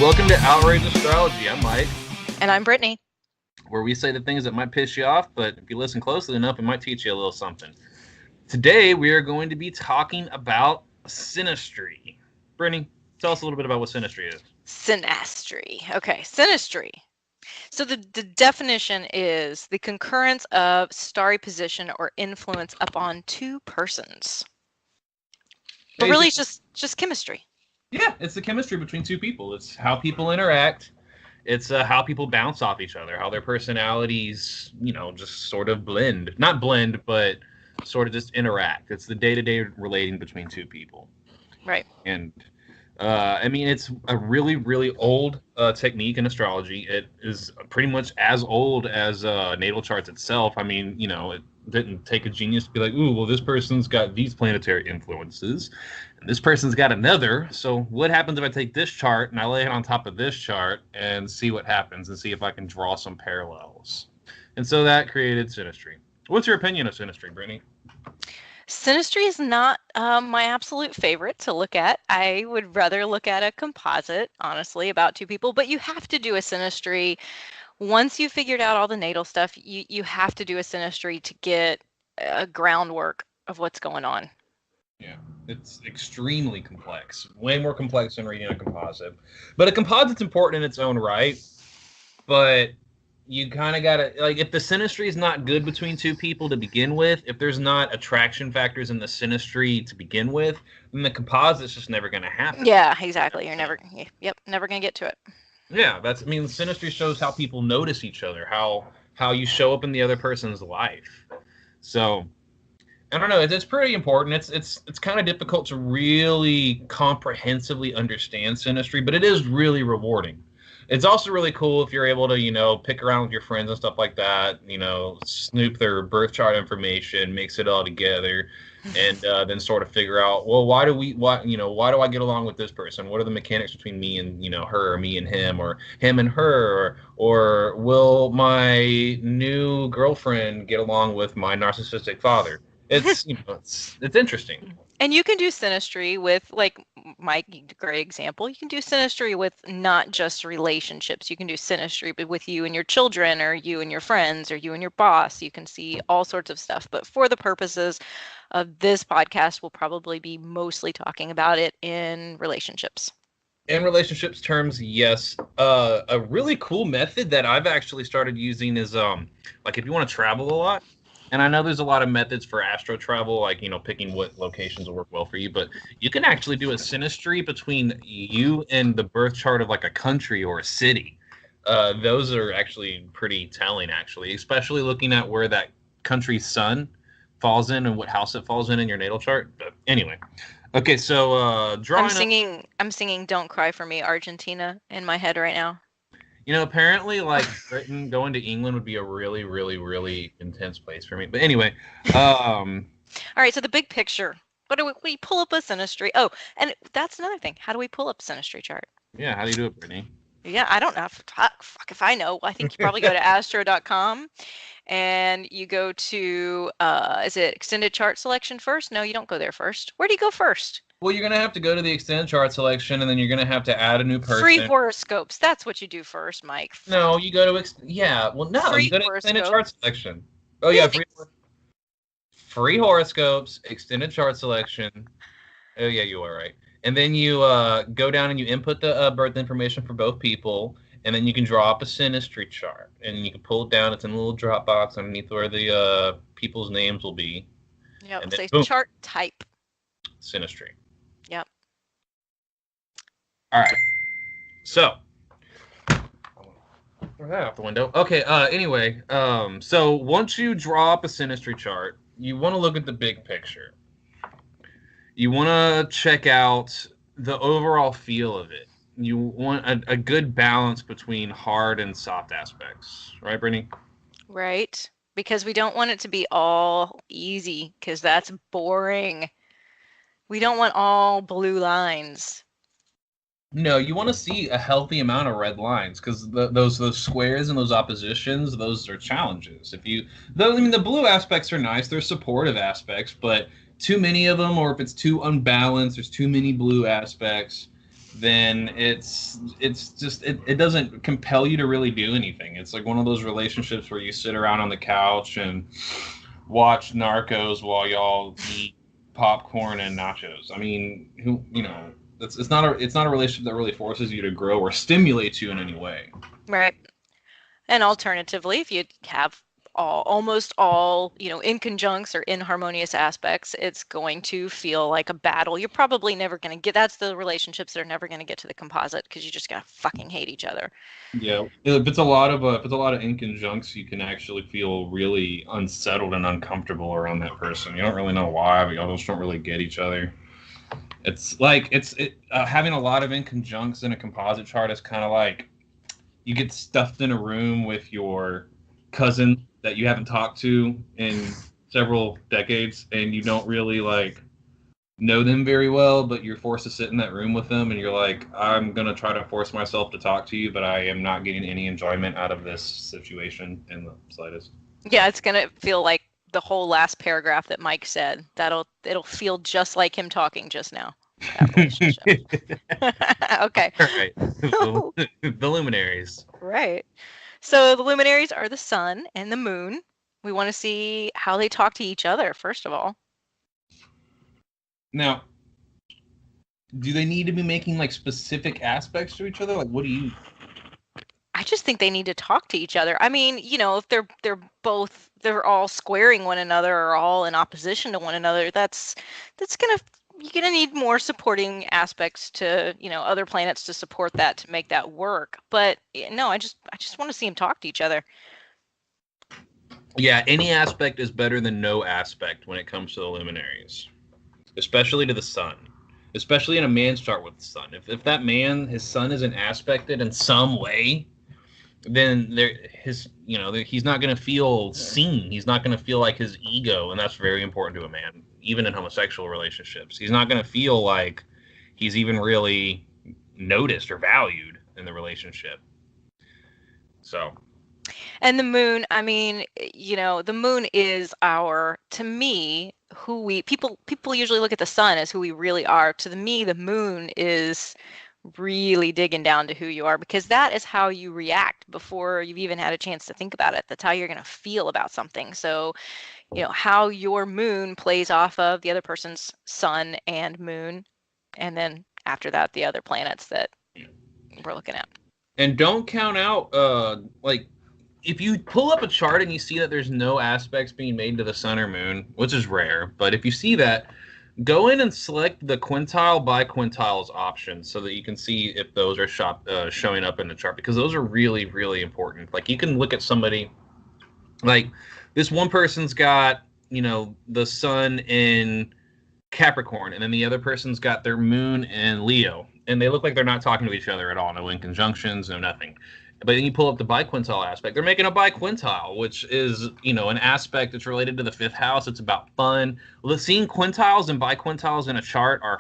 Welcome to Outrage Astrology. I'm Mike. And I'm Brittany. Where we say the things that might piss you off, but if you listen closely enough, it might teach you a little something. Today, we are going to be talking about Synastry. Brittany, tell us a little bit about what Synastry is. Synastry. Okay, Synastry. So the definition is the concurrence of starry position or influence upon two persons. But really, it's just chemistry. Yeah, it's the chemistry between two people. It's how people interact. It's how people bounce off each other, how their personalities, just sort of blend. Not blend, but sort of just interact. It's the day-to-day relating between two people. Right. And, it's a really, really old technique in astrology. It is pretty much as old as natal charts itself. It didn't take a genius to be like, ooh, well, this person's got these planetary influences, and this person's got another. So what happens if I take this chart and I lay it on top of this chart and see what happens and see if I can draw some parallels? And so that created Synastry. What's your opinion of Synastry, Brittany? Synastry is not my absolute favorite to look at. I would rather look at a composite, honestly, about two people, but you have to do a Synastry. Once you've figured out all the natal stuff, you have to do a Synastry to get a groundwork of what's going on. Yeah, it's extremely complex. Way more complex than reading a composite. But a composite's important in its own right. But you kind of got to, if the Synastry is not good between two people to begin with, if there's not attraction factors in the Synastry to begin with, then the composite's just never going to happen. Yeah, exactly. You're never going to get to it. Yeah, Synastry shows how people notice each other, how you show up in the other person's life. So, I don't know, it's pretty important. It's kind of difficult to really comprehensively understand Synastry, but it is really rewarding. It's also really cool if you're able to, pick around with your friends and stuff like that, snoop their birth chart information, mix it all together, and then sort of figure out, well, why do I get along with this person? What are the mechanics between me and, her, or me and him, or him and her, or will my new girlfriend get along with my narcissistic father? It's, it's interesting. And you can do Synastry with, like Mike, great example. You can do Synastry with not just relationships. You can do Synastry with you and your children, or you and your friends, or you and your boss. You can see all sorts of stuff. But for the purposes of this podcast, we'll probably be mostly talking about it in relationships. In relationships terms, yes. A really cool method that I've actually started using is if you want to travel a lot. And I know there's a lot of methods for astro travel, picking what locations will work well for you. But you can actually do a Synastry between you and the birth chart of a country or a city. Those are actually pretty telling, actually, especially looking at where that country's sun falls in and what house it falls in your natal chart. But anyway, okay, so drawing. I'm singing "Don't Cry for Me, Argentina" in my head right now. Apparently, Britain, going to England would be a really, really, really intense place for me. But anyway, all right. So the big picture. What do we pull up a Synastry? Oh, and that's another thing. How do we pull up Synastry chart? Yeah, how do you do it, Brittany? Yeah, I don't know. Fuck if I know. I think you probably go to astro.com and you go to is it extended chart selection first? No, you don't go there first. Where do you go first? Well, you're going to have to go to the extended chart selection, and then you're going to have to add a new person. Free horoscopes. That's what you do first, Mike. No, you go to you go to extended chart selection. Oh, yeah, free horoscopes, extended chart selection. Oh, yeah, you are right. And then you go down and you input the birth information for both people, and then you can draw up a Synastry chart, and you can pull it down. It's in a little drop box underneath where the people's names will be. Yeah, say chart type. Synastry. Yep. All right. So, throw that out the window. Okay. Anyway, so once you draw up a Synastry chart, you want to look at the big picture. You want to check out the overall feel of it. You want a good balance between hard and soft aspects, right, Brittany? Right. Because we don't want it to be all easy, because that's boring. We don't want all blue lines. No, you want to see a healthy amount of red lines, because those squares and those oppositions, those are challenges. The blue aspects are nice; they're supportive aspects, but too many of them, or if it's too unbalanced, there's too many blue aspects, then it's just it doesn't compel you to really do anything. It's like one of those relationships where you sit around on the couch and watch Narcos while y'all eat popcorn and nachos. I mean, it's not a relationship that really forces you to grow or stimulates you in any way. Right. And alternatively, if you have almost all, inconjuncts or inharmonious aspects, it's going to feel like a battle. You're probably never going to get, that's the relationships that are never going to get to the composite because you just got to fucking hate each other. Yeah, if it's a lot of inconjuncts, you can actually feel really unsettled and uncomfortable around that person. You don't really know why, but y'all just don't really get each other. It's like having a lot of inconjuncts in a composite chart is kind of like you get stuffed in a room with your cousin that you haven't talked to in several decades, and you don't really know them very well, but you're forced to sit in that room with them, and you're like, I'm gonna try to force myself to talk to you, but I am not getting any enjoyment out of this situation in the slightest. Yeah, it's gonna feel like the whole last paragraph that Mike said. It'll feel just like him talking just now. That relationship. Okay. All right. The luminaries. Right. So the luminaries are the sun and the moon. We want to see how they talk to each other, first of all. Now, do they need to be making specific aspects to each other? Like, what do you? I just think they need to talk to each other. I mean, if they're all squaring one another or all in opposition to one another, you're gonna need more supporting aspects to, other planets to support that, to make that work. But no, I just want to see them talk to each other. Yeah, any aspect is better than no aspect when it comes to the luminaries, especially to the sun, especially in a man's chart with the sun. If that man, his sun isn't aspected in some way, then he's not going to feel seen. He's not going to feel like his ego, and that's very important to a man, even in homosexual relationships. He's not going to feel like he's even really noticed or valued in the relationship. So. And the moon, I mean, the moon is to me, people usually look at the sun as who we really are. To me, the moon is really digging down to who you are, because that is how you react before you've even had a chance to think about it. That's how you're going to feel about something. So, how your moon plays off of the other person's sun and moon, and then after that, the other planets that we're looking at. And don't count out, if you pull up a chart and you see that there's no aspects being made to the sun or moon, which is rare, but if you see that, go in and select the quintile by quintiles option so that you can see if those are showing up in the chart, because those are really, really important. Like, you can look at somebody, like this one person's got, the sun in Capricorn, and then the other person's got their moon in Leo, and they look like they're not talking to each other at all. No inconjunctions, no nothing. But then you pull up the biquintile aspect. They're making a biquintile, which is, an aspect that's related to the fifth house. It's about fun. Seeing quintiles and biquintiles in a chart are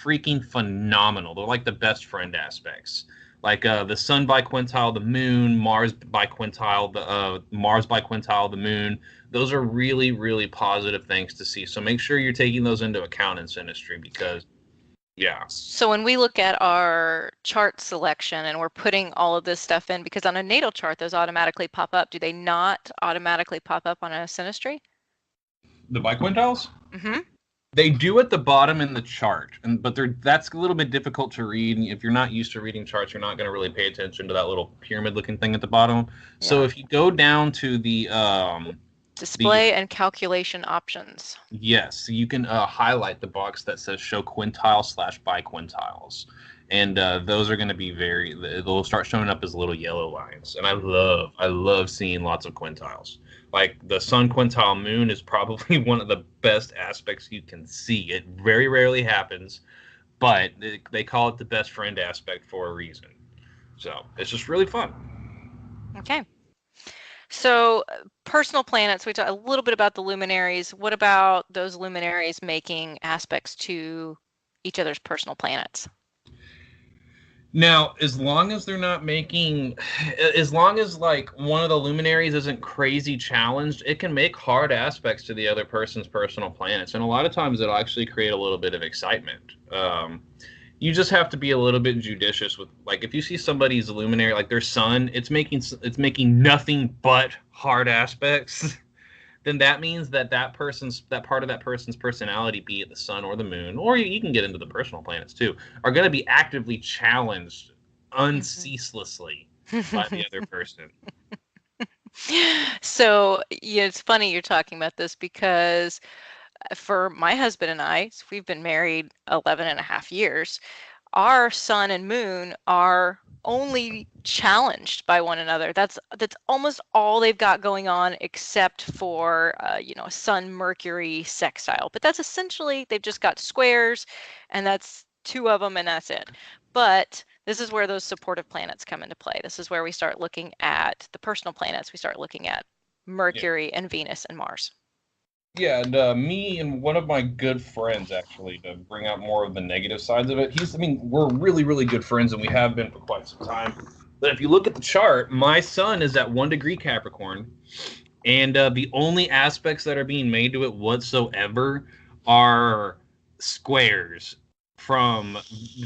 freaking phenomenal. They're like the best friend aspects. Like the sun biquintile, the moon, Mars biquintile, the moon. Those are really, really positive things to see. So make sure you're taking those into account in Synastry, because yeah. So when we look at our chart selection and we're putting all of this stuff in, because on a natal chart, those automatically pop up. Do they not automatically pop up on a Synastry? The biquintiles? Mm-hmm. They do at the bottom in the chart, but that's a little bit difficult to read. If you're not used to reading charts, you're not going to really pay attention to that little pyramid-looking thing at the bottom. Yeah. So if you go down to the display and calculation options. Yes, you can highlight the box that says show quintile/biquintiles, and those are going to be they'll start showing up as little yellow lines. And I love seeing lots of quintiles. Like the sun quintile moon is probably one of the best aspects you can see. It very rarely happens, but they call it the best friend aspect for a reason. So it's just really fun. Okay. So personal planets, we talked a little bit about the luminaries. What about those luminaries making aspects to each other's personal planets? Now, as long as they're not making, as long as one of the luminaries isn't crazy challenged, it can make hard aspects to the other person's personal planets. And a lot of times it'll actually create a little bit of excitement. you just have to be a little bit judicious with, like, if you see somebody's luminary, like their sun, it's making nothing but hard aspects, then that means that that part of that person's personality, be it the sun or the moon, or you can get into the personal planets too, are going to be actively challenged unceaselessly by the other person. So yeah, it's funny you're talking about this because for my husband and I, so we've been married 11 and a half years. Our sun and moon are only challenged by one another. That's almost all they've got going on, except for Sun Mercury sextile. But that's essentially, they've just got squares, and that's two of them, and that's it. But this is where those supportive planets come into play. This is where we start looking at the personal planets. We start looking at Mercury and Venus and Mars. Yeah, and me and one of my good friends, actually, to bring out more of the negative sides of it. We're really, really good friends, and we have been for quite some time. But if you look at the chart, my sun is at 1 degree Capricorn, and the only aspects that are being made to it whatsoever are squares from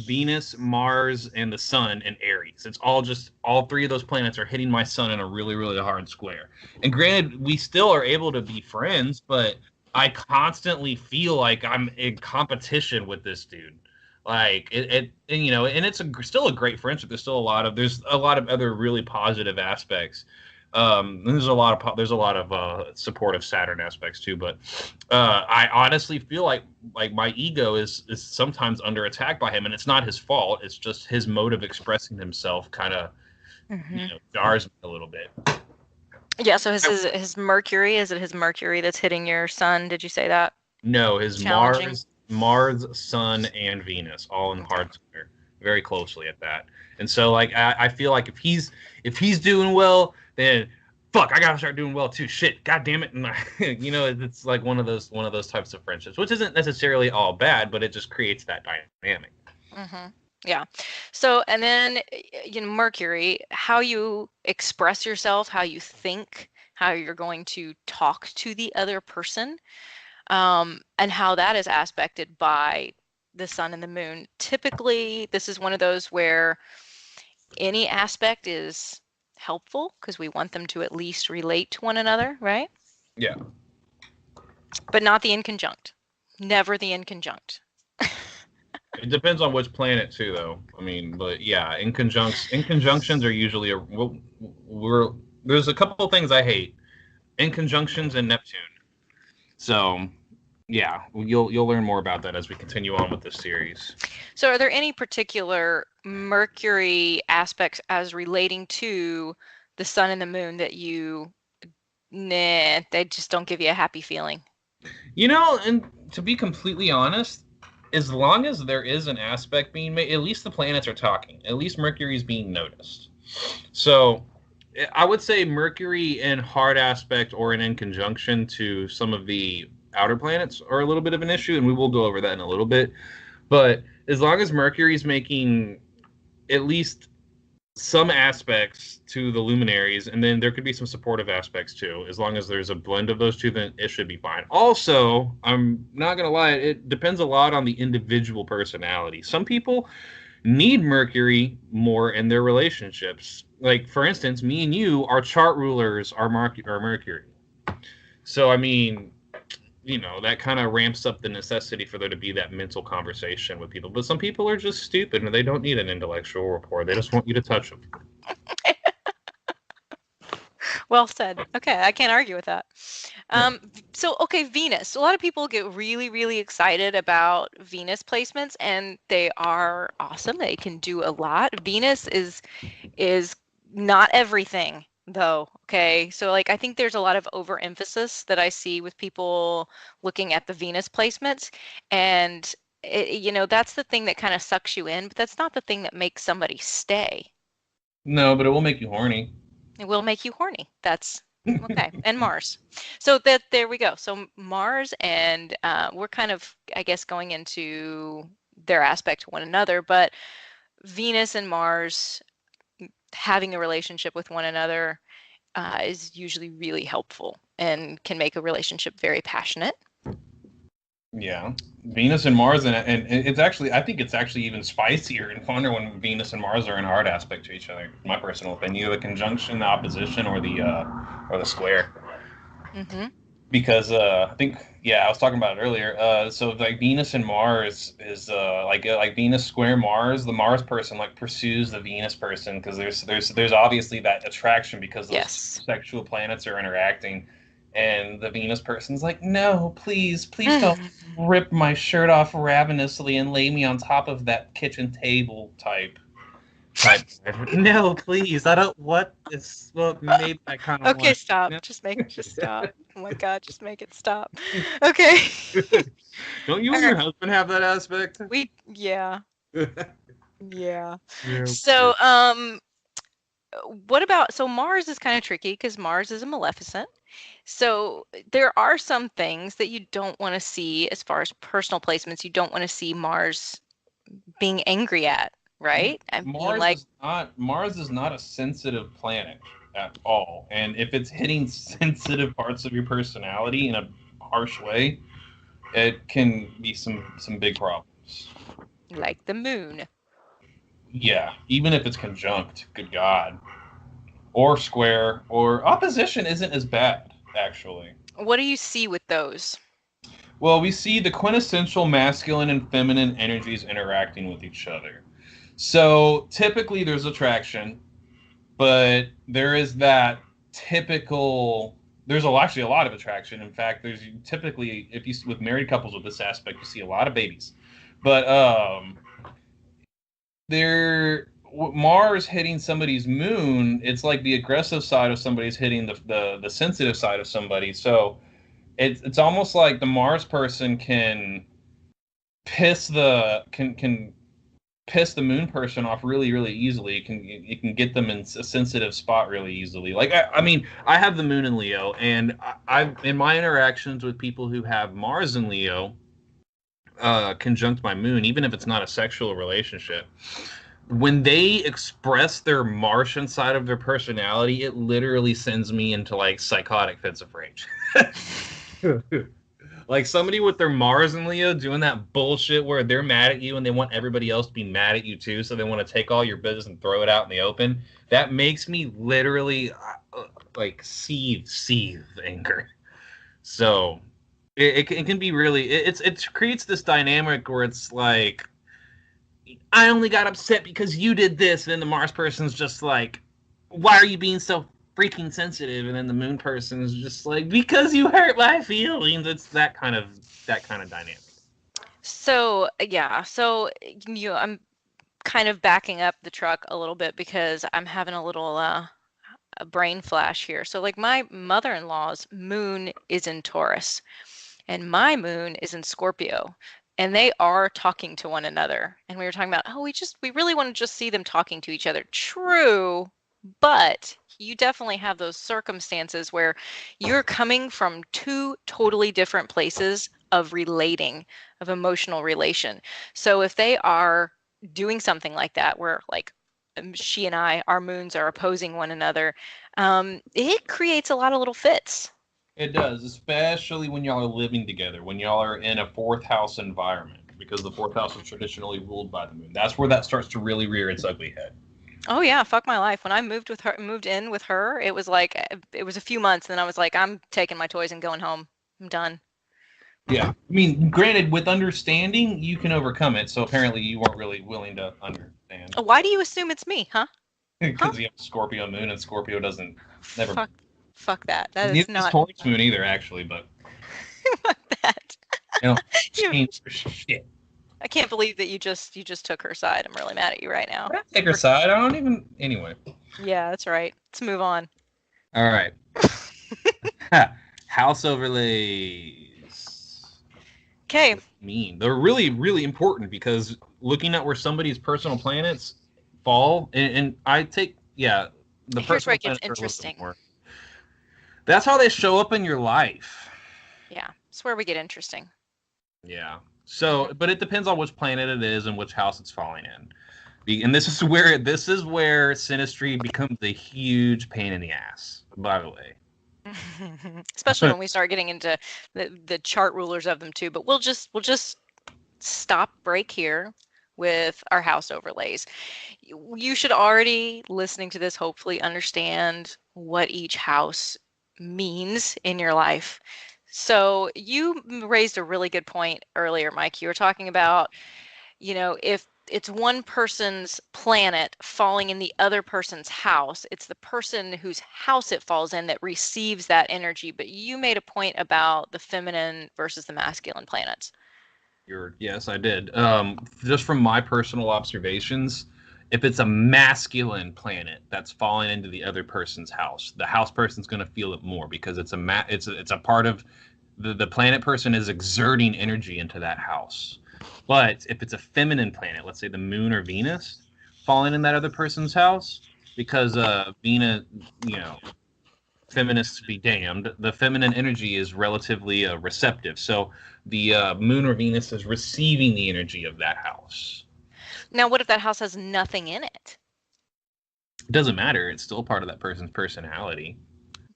Venus, Mars, and the sun and Aries. It's all three of those planets are hitting my sun in a really, really hard square. And granted, we still are able to be friends, but I constantly feel like I'm in competition with this dude. Like and it's still a great friendship. There's a lot of other really positive aspects. There's a lot of supportive Saturn aspects too, but I honestly feel like my ego is sometimes under attack by him, and it's not his fault. It's just his mode of expressing himself kind of jars me a little bit. Yeah, so his Mercury, is it his Mercury that's hitting your sun? Did you say that? No, his Mars, Sun, and Venus all in hard square, very closely at that. And so like I feel like if he's doing well, then fuck, I gotta start doing well too. Shit, god damn it. And it's like one of those types of friendships, which isn't necessarily all bad, but it just creates that dynamic. Mm-hmm. Yeah. So, and then, Mercury, how you express yourself, how you think, how you're going to talk to the other person, and how that is aspected by the sun and the moon. Typically, this is one of those where any aspect is helpful because we want them to at least relate to one another, right? Yeah. But not the inconjunct. Never the inconjunct. It depends on which planet too, though. But yeah, inconjunctions are usually there's a couple of things I hate. Inconjunctions and Neptune. So, yeah, you'll learn more about that as we continue on with this series. So, are there any particular Mercury aspects as relating to the sun and the moon that they just don't give you a happy feeling? And to be completely honest, as long as there is an aspect being made, at least the planets are talking. At least Mercury is being noticed. So I would say Mercury in hard aspect or in conjunction to some of the outer planets are a little bit of an issue, and we will go over that in a little bit. But as long as Mercury is making at least some aspects to the luminaries, and then there could be some supportive aspects too. As long as there's a blend of those two, then it should be fine. Also, I'm not going to lie, it depends a lot on the individual personality. Some people need Mercury more in their relationships. Like, for instance, me and you, our chart rulers are Mercury. So, that kind of ramps up the necessity for there to be that mental conversation with people. But some people are just stupid and they don't need an intellectual rapport. They just want you to touch them. Well said. Okay, I can't argue with that. Venus. A lot of people get really, really excited about Venus placements, and they are awesome. They can do a lot. Venus is not everything, though. Okay, so I think there's a lot of overemphasis that I see with people looking at the Venus placements, and that's the thing that kind of sucks you in, but that's not the thing that makes somebody stay. No, but it will make you horny. It will make you horny. That's okay. And Mars. So there we go. So Mars and we're kind of, I guess, going into their aspect to one another, but Venus and Mars having a relationship with one another is usually really helpful and can make a relationship very passionate. Yeah, Venus and Mars, and it's actually, I think it's actually even spicier and funner when Venus and Mars are in a hard aspect to each other. In my personal opinion, either the conjunction, the opposition, or the square. Mm-hmm. Because I think, yeah, I was talking about it earlier. So like Venus and Mars is like Venus square Mars. The Mars person like pursues the Venus person because there's obviously that attraction because those two Yes. sexual planets are interacting, and the Venus person's like, no, please don't rip my shirt off ravenously and lay me on top of that kitchen table type. No, please, I don't. What is, well, maybe I kind of Okay, want. stop. Just stop. Oh my God, just make it stop. Okay. Don't you All and your right. husband have that aspect? Yeah. Yeah. Yeah. So, what about, so Mars is kind of tricky because Mars is a maleficent. So there are some things that you don't want to see as far as personal placements. You don't want to see Mars being angry at, right? I mean, like, Mars is not a sensitive planet at all. And if it's hitting sensitive parts of your personality in a harsh way, it can be some big problems. the moon. Yeah, even if it's conjunct, good God, or square or opposition isn't as bad actually. What do you see with those? Well, we see the quintessential masculine and feminine energies interacting with each other. So typically there's attraction, but there is that typical. Actually a lot of attraction. In fact, there's typically, if you with married couples with this aspect, you see a lot of babies. But there Mars hitting somebody's moon, it's like the aggressive side of somebody's hitting the sensitive side of somebody. So it's almost like the Mars person can can piss the moon person off really easily. It can get them in a sensitive spot really easily. Like I mean, I have the moon in Leo, and I've in my interactions with people who have Mars in Leo, conjunct my moon, even if it's not a sexual relationship, when they express their Martian side of their personality, it literally sends me into like psychotic fits of rage. Like somebody with their Mars and Leo doing that bullshit where they're mad at you and they want everybody else to be mad at you too, so they want to take all your business and throw it out in the open. That makes me literally like seethe anger. So it can be really, it creates this dynamic where it's like, I only got upset because you did this, and then the Mars person's just like, why are you being so freaking sensitive? And then the Moon person is just like, because you hurt my feelings. It's that kind of dynamic. So, yeah. So, I'm kind of backing up the truck a little bit because I'm having a little a brain flash here. So, like, my mother-in-law's moon is in Taurus and my moon is in Scorpio. And they are talking to one another. And we were talking about, oh, we really want to just see them talking to each other. True, but you definitely have those circumstances where you're coming from two totally different places of relating, of emotional relation. So if they are doing something like that, where like she and I, our moons are opposing one another, it creates a lot of little fits. It does, especially when y'all are living together, when y'all are in a fourth house environment, because the fourth house is traditionally ruled by the moon. That's where that starts to really rear its ugly head. Oh yeah, fuck my life. When I moved in with her, it was like it was a few months, and then I was like, I'm taking my toys and going home. I'm done. Yeah, I mean, granted, with understanding, you can overcome it. So apparently, you weren't really willing to understand Why do you assume it's me, huh? Huh? because you have Scorpio moon, and Scorpio doesn't never. Fuck, fuck that. That is Neither is not Taurus moon either, actually. But fuck that. you know, You- change for shit. I can't believe that you just took her side. I'm really mad at you right now. I don't take her side. I don't even. Anyway. Yeah, that's right. Let's move on. All right. House overlays. Okay. They're really important because looking at where somebody's personal planets fall, and I take, yeah, the Here's where personal it gets planets are a little bit interesting. more. That's how they show up in your life. Yeah, it's where we get interesting. Yeah. So, but it depends on which planet it is and which house it's falling in. And this is where Synastry becomes a huge pain in the ass, by the way. Especially when we start getting into the chart rulers of them too. But we'll just stop break here with our house overlays. You should already, listening to this, hopefully understand what each house means in your life. So you raised a really good point earlier, Mike. You were talking about, if it's one person's planet falling in the other person's house, it's the person whose house it falls in that receives that energy. But you made a point about the feminine versus the masculine planets. Yes, I did. Just from my personal observations, if it's a masculine planet that's falling into the other person's house, the house person's going to feel it more because it's a part of the planet person is exerting energy into that house. But if it's a feminine planet, let's say the moon or Venus, falling in that other person's house, because Venus, feminists be damned, the feminine energy is relatively receptive. So the moon or Venus is receiving the energy of that house. Now, what if that house has nothing in it? It doesn't matter. It's still part of that person's personality.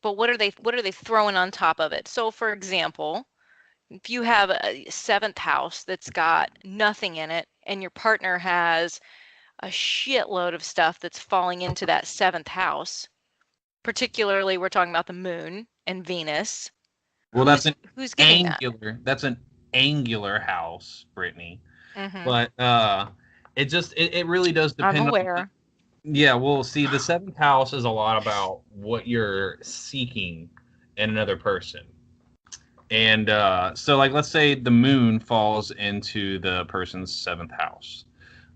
But what are they throwing on top of it? So, for example, if you have a 7th house that's got nothing in it and your partner has a shitload of stuff that's falling into that 7th house, particularly we're talking about the moon and Venus. Well, who's getting angular. That's an angular house, Brittany. Mm-hmm. But it really does depend. I'm aware. Yeah, well, see, the 7th house is a lot about what you're seeking in another person. And so, like, let's say the moon falls into the person's 7th house.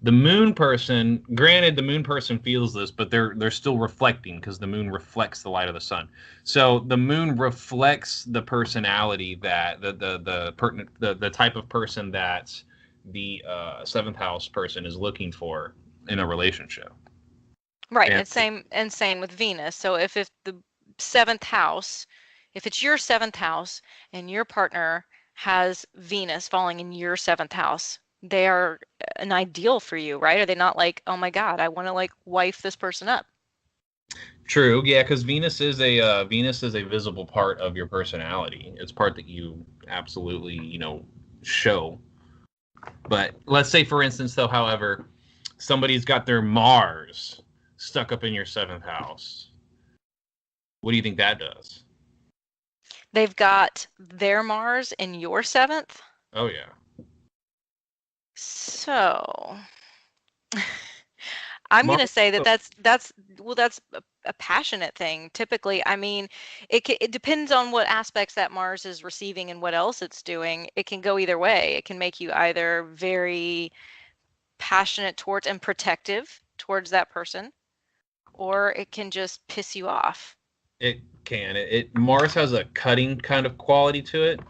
The moon person, granted, the moon person feels this, but they're still reflecting because the moon reflects the light of the sun. So the moon reflects the personality that the type of person that the 7th house person is looking for in a relationship. Right, and same with Venus. So if the 7th house, if it's your 7th house and your partner has Venus falling in your 7th house, they are an ideal for you, right? Are they not like, oh my God, I want to like wife this person up? True, yeah, because Venus is a visible part of your personality. It's part that you absolutely show. But let's say, for instance, though, however, somebody's got their Mars stuck up in your 7th house. What do you think that does? They've got their Mars in your 7th? Oh, yeah. So I'm going to say that's a passionate thing. Typically, I mean, it depends on what aspects that Mars is receiving and what else it's doing. It can go either way. It can make you either very passionate towards and protective towards that person, or it can just piss you off. It can. Mars has a cutting kind of quality to it.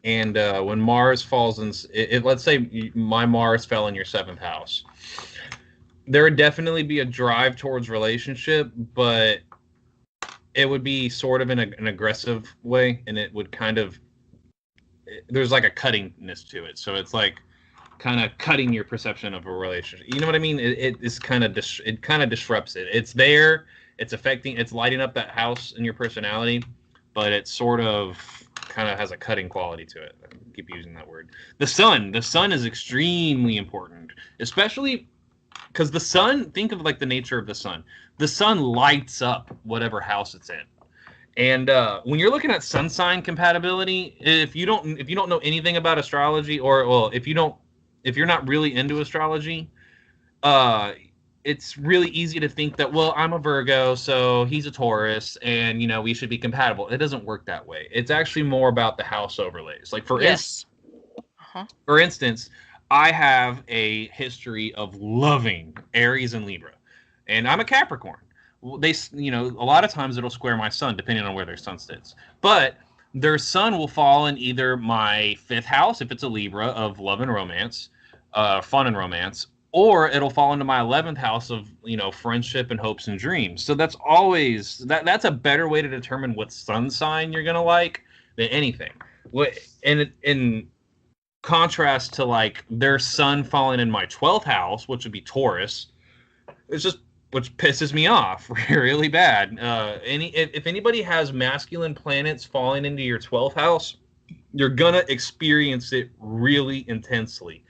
And when Mars falls in, let's say my Mars fell in your 7th house, there would definitely be a drive towards relationship, but it would be sort of in an aggressive way, and it would there's like a cuttingness to it. So it's like kind of cutting your perception of a relationship. You know what I mean? It kind of disrupts it. It's there. It's affecting. It's lighting up that house in your personality, but it sort of kind of has a cutting quality to it. I keep using that word. The sun is extremely important, especially because the sun, think of like the nature of the sun. The sun lights up whatever house it's in. And when you're looking at sun sign compatibility, if you don't know anything about astrology, or well, if you're not really into astrology, it's really easy to think that, well, I'm a Virgo, so he's a Taurus, and we should be compatible. It doesn't work that way. It's actually more about the house overlays. Like for instance, I have a history of loving Aries and Libra, and I'm a Capricorn. They, a lot of times it'll square my sun depending on where their sun sits, but their sun will fall in either my 5th house if it's a Libra of love and romance, fun and romance, or it'll fall into my 11th house of friendship and hopes and dreams. So that's always that's a better way to determine what sun sign you're gonna like than anything. And in contrast to like their sun falling in my 12th house, which would be Taurus, it's just which pisses me off really bad. If anybody has masculine planets falling into your 12th house, you're gonna experience it really intensely.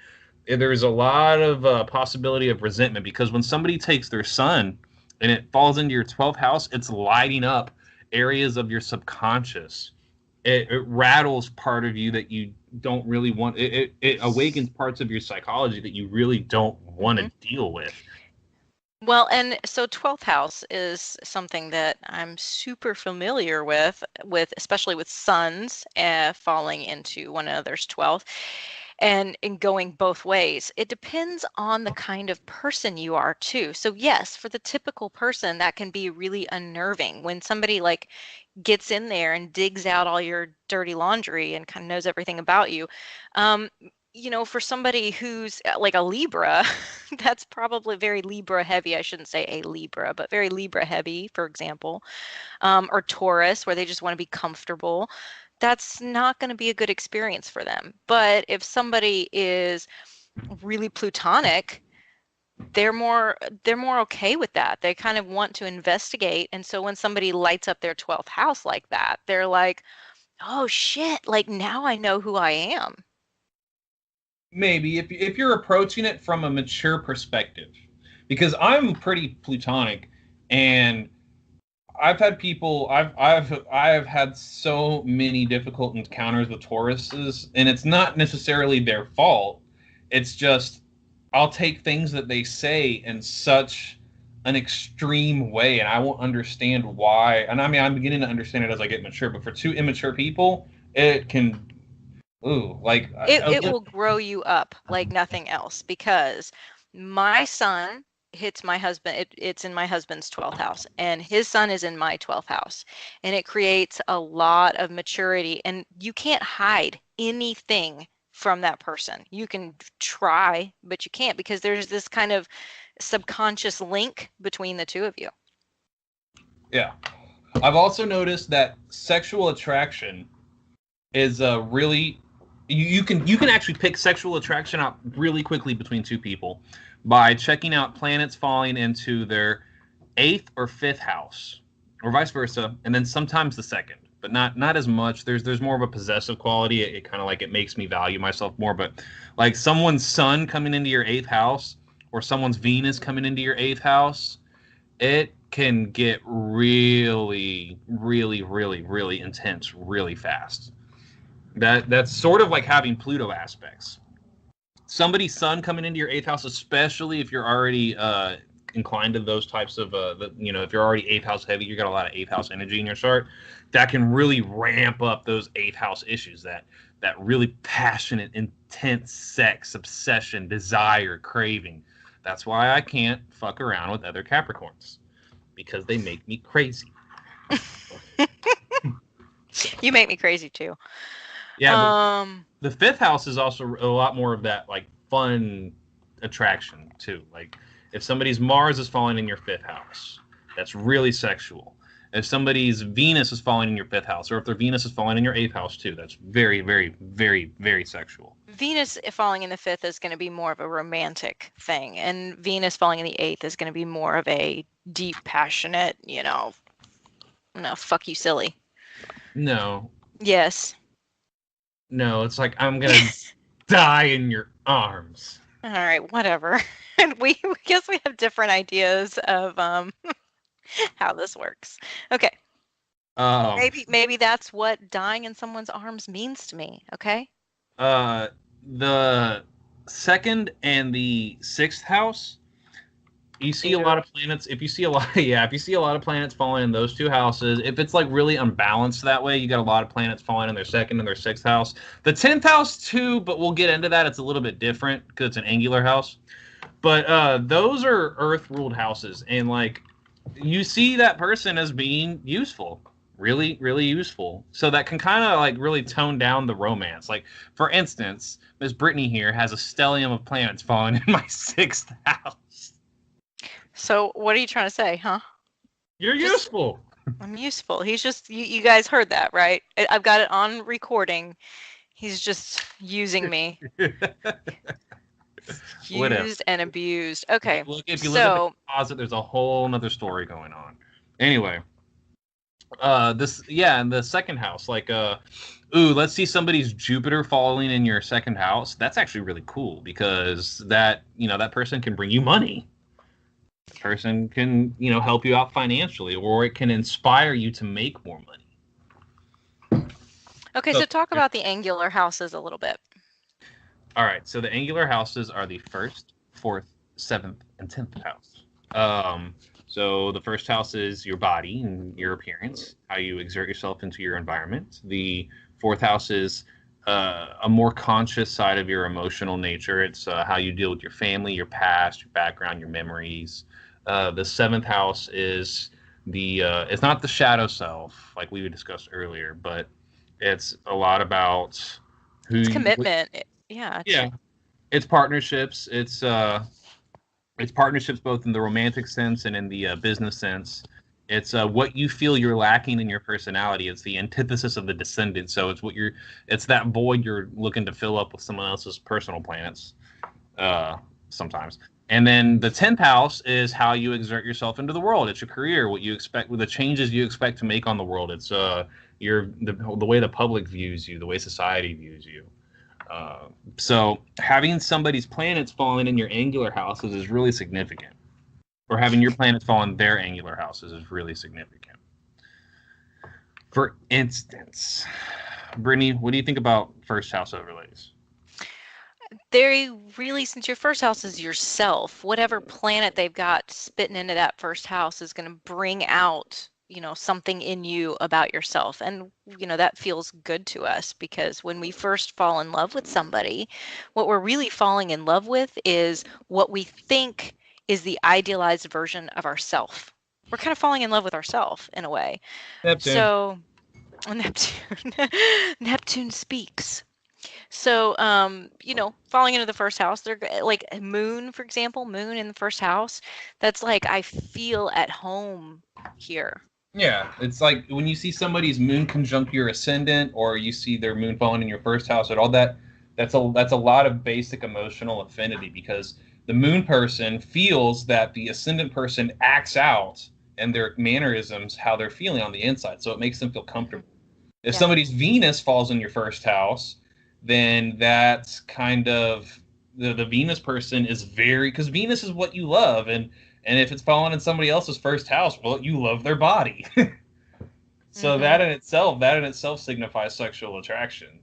There's a lot of possibility of resentment, because when somebody takes their sun and it falls into your 12th house, it's lighting up areas of your subconscious. It rattles part of you that you don't really want. It awakens parts of your psychology that you really don't want to deal with. Well, and so 12th house is something that I'm super familiar with especially with suns falling into one another's 12th and going both ways. It depends on the kind of person you are too. So yes, for the typical person, that can be really unnerving when somebody like gets in there and digs out all your dirty laundry and kind of knows everything about you. For somebody who's like a Libra, that's probably very Libra heavy. I shouldn't say a Libra, but very Libra heavy, for example, or Taurus, where they just want to be comfortable. That's not going to be a good experience for them. But if somebody is really plutonic, they're more okay with that. They kind of want to investigate. And so when somebody lights up their 12th house like that, they're like, oh shit, like now I know who I am. Maybe if you're approaching it from a mature perspective, because I'm pretty plutonic, and I've had people I've had so many difficult encounters with Tauruses, and it's not necessarily their fault. It's just I'll take things that they say in such an extreme way, and I won't understand why. And I mean, I'm beginning to understand it as I get mature, but for two immature people, it can it will grow you up like nothing else, because my sun hits my husband. It's in my husband's 12th house, and his sun is in my 12th house, and it creates a lot of maturity, and you can't hide anything from that person. You can try, but you can't, because there's this kind of subconscious link between the two of you. Yeah. I've also noticed that sexual attraction is really you can actually pick sexual attraction out really quickly between two people by checking out planets falling into their 8th or 5th house, or vice versa, and then sometimes the 2nd, but not as much. There's more of a possessive quality. It kind of like it makes me value myself more. But like someone's sun coming into your 8th house, or someone's Venus coming into your 8th house, it can get really, really, really, really intense really fast. That's sort of like having Pluto aspects. Somebody's sun coming into your 8th house, especially if you're already inclined to those types of, if you're already 8th house heavy, you got a lot of 8th house energy in your chart, that can really ramp up those 8th house issues, that really passionate, intense sex, obsession, desire, craving. That's why I can't fuck around with other Capricorns, because they make me crazy. You make me crazy too. Yeah, the 5th house is also a lot more of that like fun attraction too. Like if somebody's Mars is falling in your 5th house, that's really sexual. If somebody's Venus is falling in your 5th house, or if their Venus is falling in your 8th house too, that's very, very, very, very sexual. Venus falling in the 5th is going to be more of a romantic thing, and Venus falling in the 8th is going to be more of a deep, passionate, no, fuck you, silly. No. Yes. No, it's like I'm gonna die in your arms. All right, whatever. And we guess we have different ideas of how this works. Okay. Maybe that's what dying in someone's arms means to me. Okay. The 2nd and the 6th house, you see a lot of planets. If you see a lot of planets falling in those two houses, if it's like really unbalanced that way, you got a lot of planets falling in their 2nd and their 6th house. The 10th house too, but we'll get into that. It's a little bit different because it's an angular house. But those are Earth ruled houses, and like you see that person as being useful, really, really useful. So that can kind of like really tone down the romance. Like for instance, Miss Brittany here has a stellium of planets falling in my 6th house. So what are you trying to say, huh? You're useful. I'm useful. He's just, you guys heard that, right? I've got it on recording. He's just using me. Whatever. Used and abused. Okay. If you look at the So, closet, there's a whole nother story going on. Anyway, in the second house, like let's see somebody's Jupiter falling in your second house. That's actually really cool because that person can bring you money. The person can, help you out financially, or it can inspire you to make more money. okay, so talk about the angular houses a little bit. All right, so the angular houses are the 1st, 4th, 7th, and 10th house. So the first house is your body and your appearance, how you exert yourself into your environment. The 4th house is a more conscious side of your emotional nature. It's how you deal with your family, your past, your background, your memories. The 7th house is it's not the shadow self like we discussed earlier, but it's a lot about It's commitment. Yeah. It's partnerships. It's partnerships both in the romantic sense and in the business sense. It's what you feel you're lacking in your personality. It's the antithesis of the descendant. So it's that void you're looking to fill up with someone else's personal planets, sometimes. And then the 10th house is how you exert yourself into the world. It's your career, what you expect, the changes you expect to make on the world. It's the way the public views you, the way society views you. So having somebody's planets falling in your angular houses is really significant. Or having your planets fall in their angular houses is really significant. For instance, Brittany, what do you think about first house overlays? They really, since your first house is yourself, whatever planet they've got spitting into that first house is going to bring out something in you about yourself. And that feels good to us because when we first fall in love with somebody, what we're really falling in love with is what we think is the idealized version of ourself. We're kind of falling in love with ourself in a way. Neptune. So Neptune speaks. So, falling into the first house, they're like moon, for example, moon in the first house. That's like, I feel at home here. Yeah, it's like when you see somebody's moon conjunct your ascendant, or you see their moon falling in your first house, and all that. That's a lot of basic emotional affinity because the moon person feels that the ascendant person acts out and their mannerisms how they're feeling on the inside, so it makes them feel comfortable. If somebody's Venus falls in your first house, then that's kind of the Venus person is because Venus is what you love, and if it's falling in somebody else's first house, well, you love their body. So that in itself signifies sexual attraction.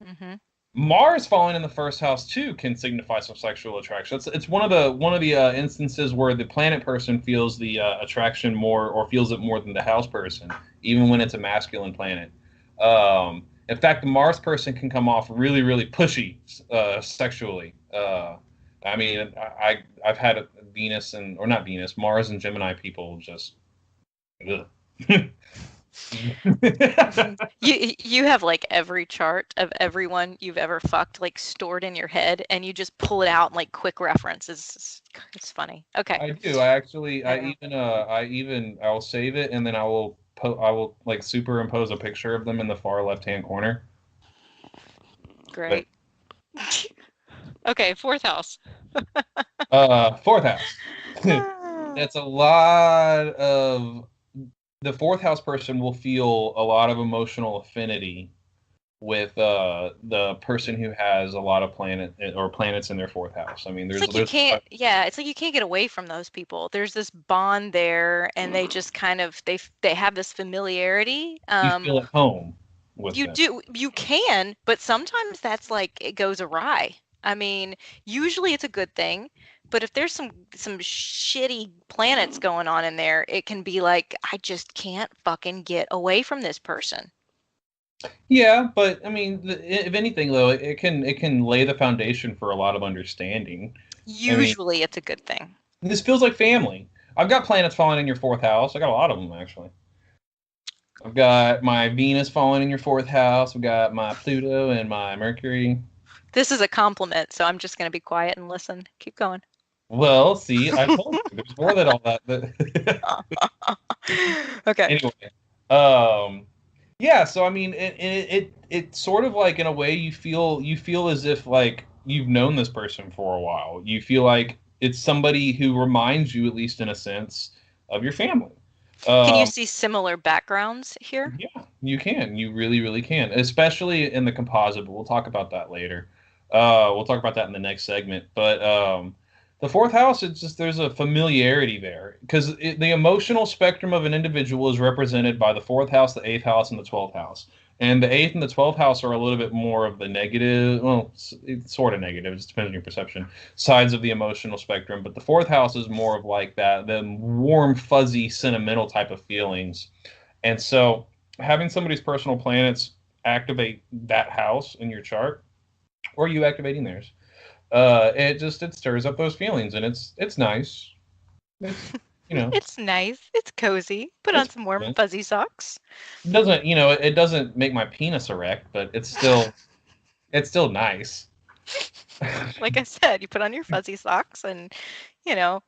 Mm-hmm. Mars falling in the first house too can signify some sexual attraction. It's one of the instances where the planet person feels the attraction more, or feels it more than the house person, even when it's a masculine planet. In fact, the Mars person can come off really, really pushy sexually. I mean, I've had Mars and Gemini people just. You have like every chart of everyone you've ever fucked like stored in your head, and you just pull it out and like quick references. It's funny. Okay. I do. I'll save it, and then I will like superimpose a picture of them in the far left-hand corner. Great. But, okay, fourth house. Fourth house. That's a lot of. The fourth house person will feel a lot of emotional affinity with the person who has a lot of planets in their fourth house. I mean, it's like you can't get away from those people. There's this bond there, and they just kind of they have this familiarity. You feel at home with them. You can, but sometimes that's like it goes awry. I mean, usually it's a good thing. But if there's some shitty planets going on in there, it can be like, I just can't fucking get away from this person. Yeah, but I mean, if anything, though, it can lay the foundation for a lot of understanding. Usually, it's a good thing. This feels like family. I've got planets falling in your fourth house. I got a lot of them, actually. I've got my Venus falling in your fourth house. I've got my Pluto and my Mercury. This is a compliment, so I'm just going to be quiet and listen. Keep going. Well, see, I told you there's more than all that. Okay. Anyway, yeah. So I mean, it sort of like in a way you feel as if like you've known this person for a while. You feel like it's somebody who reminds you, at least in a sense, of your family. Can you see similar backgrounds here? Yeah, you can. You really, really can, especially in the composite, but we'll talk about that later. We'll talk about that in the next segment. But the fourth house, it's just there's a familiarity there because the emotional spectrum of an individual is represented by the fourth house, the eighth house, and the 12th house. And the eighth and the 12th house are a little bit more of the negative, well, it's sort of negative, it just depends on your perception, sides of the emotional spectrum. But the fourth house is more of like that, the warm, fuzzy, sentimental type of feelings. And so having somebody's personal planets activate that house in your chart, or you activating theirs, it stirs up those feelings, and it's nice. It's, It's nice. It's cozy. Put on some warm fuzzy socks. It doesn't, it doesn't make my penis erect, but it's still nice. Like I said, you put on your fuzzy socks and, yeah,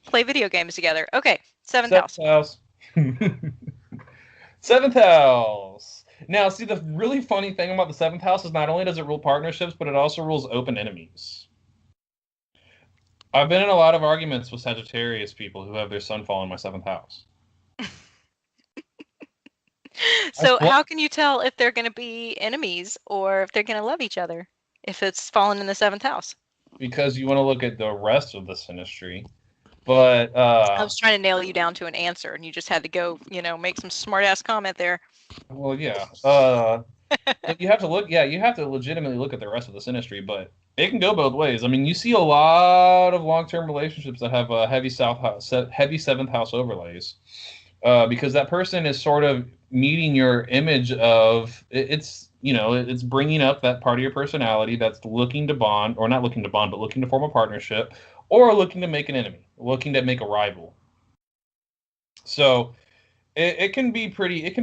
play video games together. Okay, seventh house. Seventh house. Now, see, the really funny thing about the seventh house is not only does it rule partnerships, but it also rules open enemies. I've been in a lot of arguments with Sagittarius people who have their sun fall in my seventh house. So how can you tell if they're going to be enemies or if they're going to love each other if it's fallen in the seventh house? Because you want to look at the rest of the synastry. But I was trying to nail you down to an answer, and you just had to go, make some smart ass comment there. Well, yeah. You have to look. Yeah, you have to legitimately look at the rest of the synastry, but it can go both ways. I mean, you see a lot of long-term relationships that have heavy seventh house overlays, because that person is sort of meeting your image of it's bringing up that part of your personality that's looking to bond, or not looking to bond, but looking to form a partnership, or looking to make an enemy, looking to make a rival. So it can be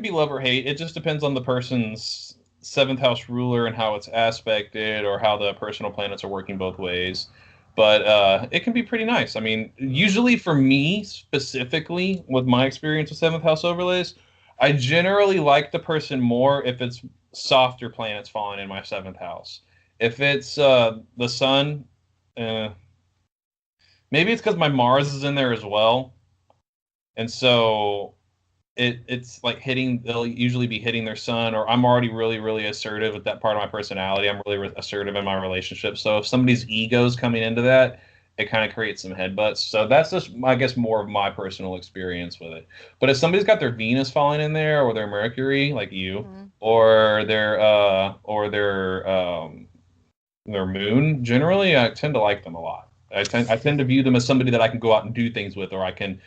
love or hate. It just depends on the person's seventh house ruler and how it's aspected, or how the personal planets are working both ways. But it can be pretty nice. I mean, usually for me specifically, with my experience with seventh house overlays, I generally like the person more if it's softer planets falling in my seventh house. If it's the sun, maybe it's because my Mars is in there as well, and so it's like they'll usually be hitting their sun, or I'm already really, really assertive with that part of my personality. I'm really assertive in my relationship. So if somebody's ego is coming into that, it kind of creates some headbutts. So that's just, I guess, more of my personal experience with it. But if somebody's got their Venus falling in there, or their Mercury, like you, or their moon, generally I tend to like them a lot. I tend to view them as somebody that I can go out and do things with, or I can,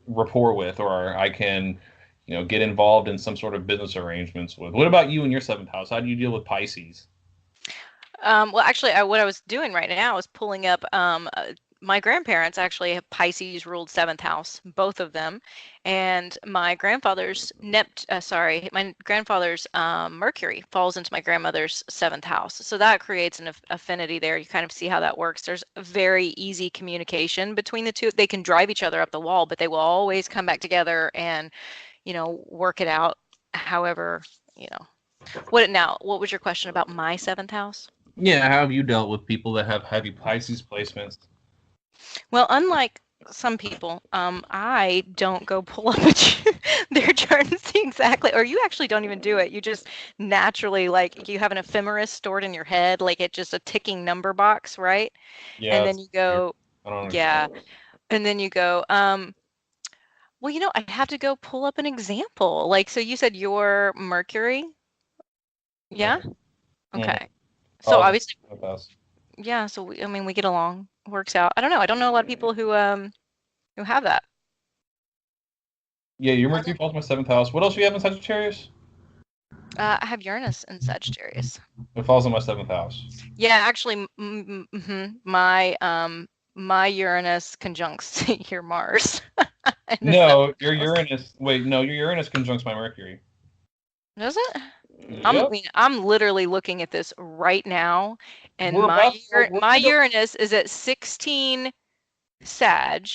rapport with, or I can, get involved in some sort of business arrangements with. What about you in your seventh house? How do you deal with Pisces? Well, actually, what I was doing right now is pulling up. My grandparents actually have Pisces ruled seventh house, both of them, and my grandfather's Mercury falls into my grandmother's seventh house. So that creates an affinity there. You kind of see how that works. There's very easy communication between the two. They can drive each other up the wall, but they will always come back together and, work it out. However, what was your question about my seventh house? Yeah, how have you dealt with people that have heavy Pisces placements? Well, unlike some people, I don't go pull up their chart and see exactly, or you actually don't even do it. You just naturally, like, you have an ephemeris stored in your head, like it's just a ticking number box, right? Yeah. And then you go, yeah. And then you go, well, I have to go pull up an example. Like, so you said your Mercury? Yeah? Okay. So obviously, yeah, so we get along. Works out. I don't know. I don't know a lot of people who have that. Yeah, your Mercury falls in my seventh house. What else do you have in Sagittarius? I have Uranus in Sagittarius. It falls in my seventh house. Yeah, actually, my Uranus conjuncts your Mars. No, your Uranus. Wait, no, your Uranus conjuncts my Mercury. Does it? Yep. I'm literally looking at this right now, and my Uranus is at 16 Sag,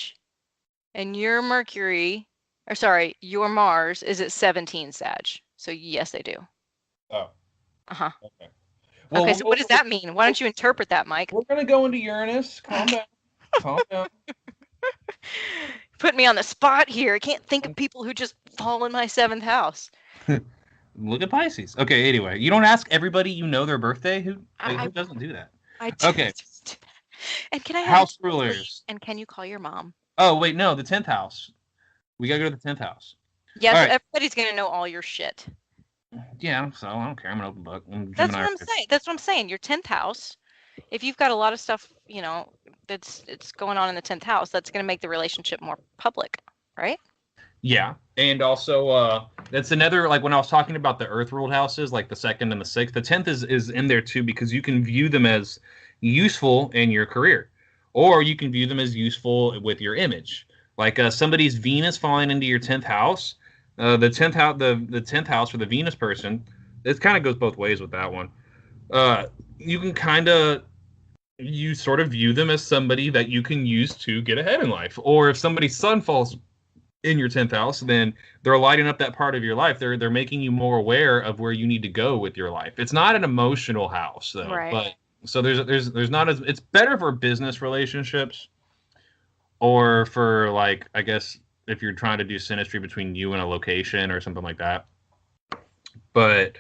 and your Mars is at 17 Sag. So yes, they do. Oh. Uh-huh. Okay. Well, Okay, so what does that mean? Why don't you interpret that, Mike? We're gonna go into Uranus. Calm down. Calm down. Put me on the spot here. I can't think of people who just fall in my 7th house. Look at Pisces. Okay, anyway, you don't ask everybody you know their birthday. Who doesn't do that? Okay. And can I have house rulers? And can you call your mom? Oh wait, no, the 10th house. We gotta go to the 10th house. Yeah, so everybody's gonna know all your shit. Yeah, so I don't care. I'm an open book. That's what I'm saying. That's what I'm saying. Your 10th house. If you've got a lot of stuff, it's going on in the 10th house, that's going to make the relationship more public, right? Yeah, and also that's another, like when I was talking about the Earth ruled houses, like the 2nd and the 6th, the 10th is in there too, because you can view them as useful in your career, or you can view them as useful with your image. Like somebody's Venus falling into your 10th house, the 10th house, the 10th house for the Venus person, it kind of goes both ways with that one. You can you sort of view them as somebody that you can use to get ahead in life. Or if somebody's sun falls in your 10th house, then they're lighting up that part of your life. They're making you more aware of where you need to go with your life. It's not an emotional house though. Right. But so there's not as, it's better for business relationships, or for, like, I guess if you're trying to do synastry between you and a location or something like that. But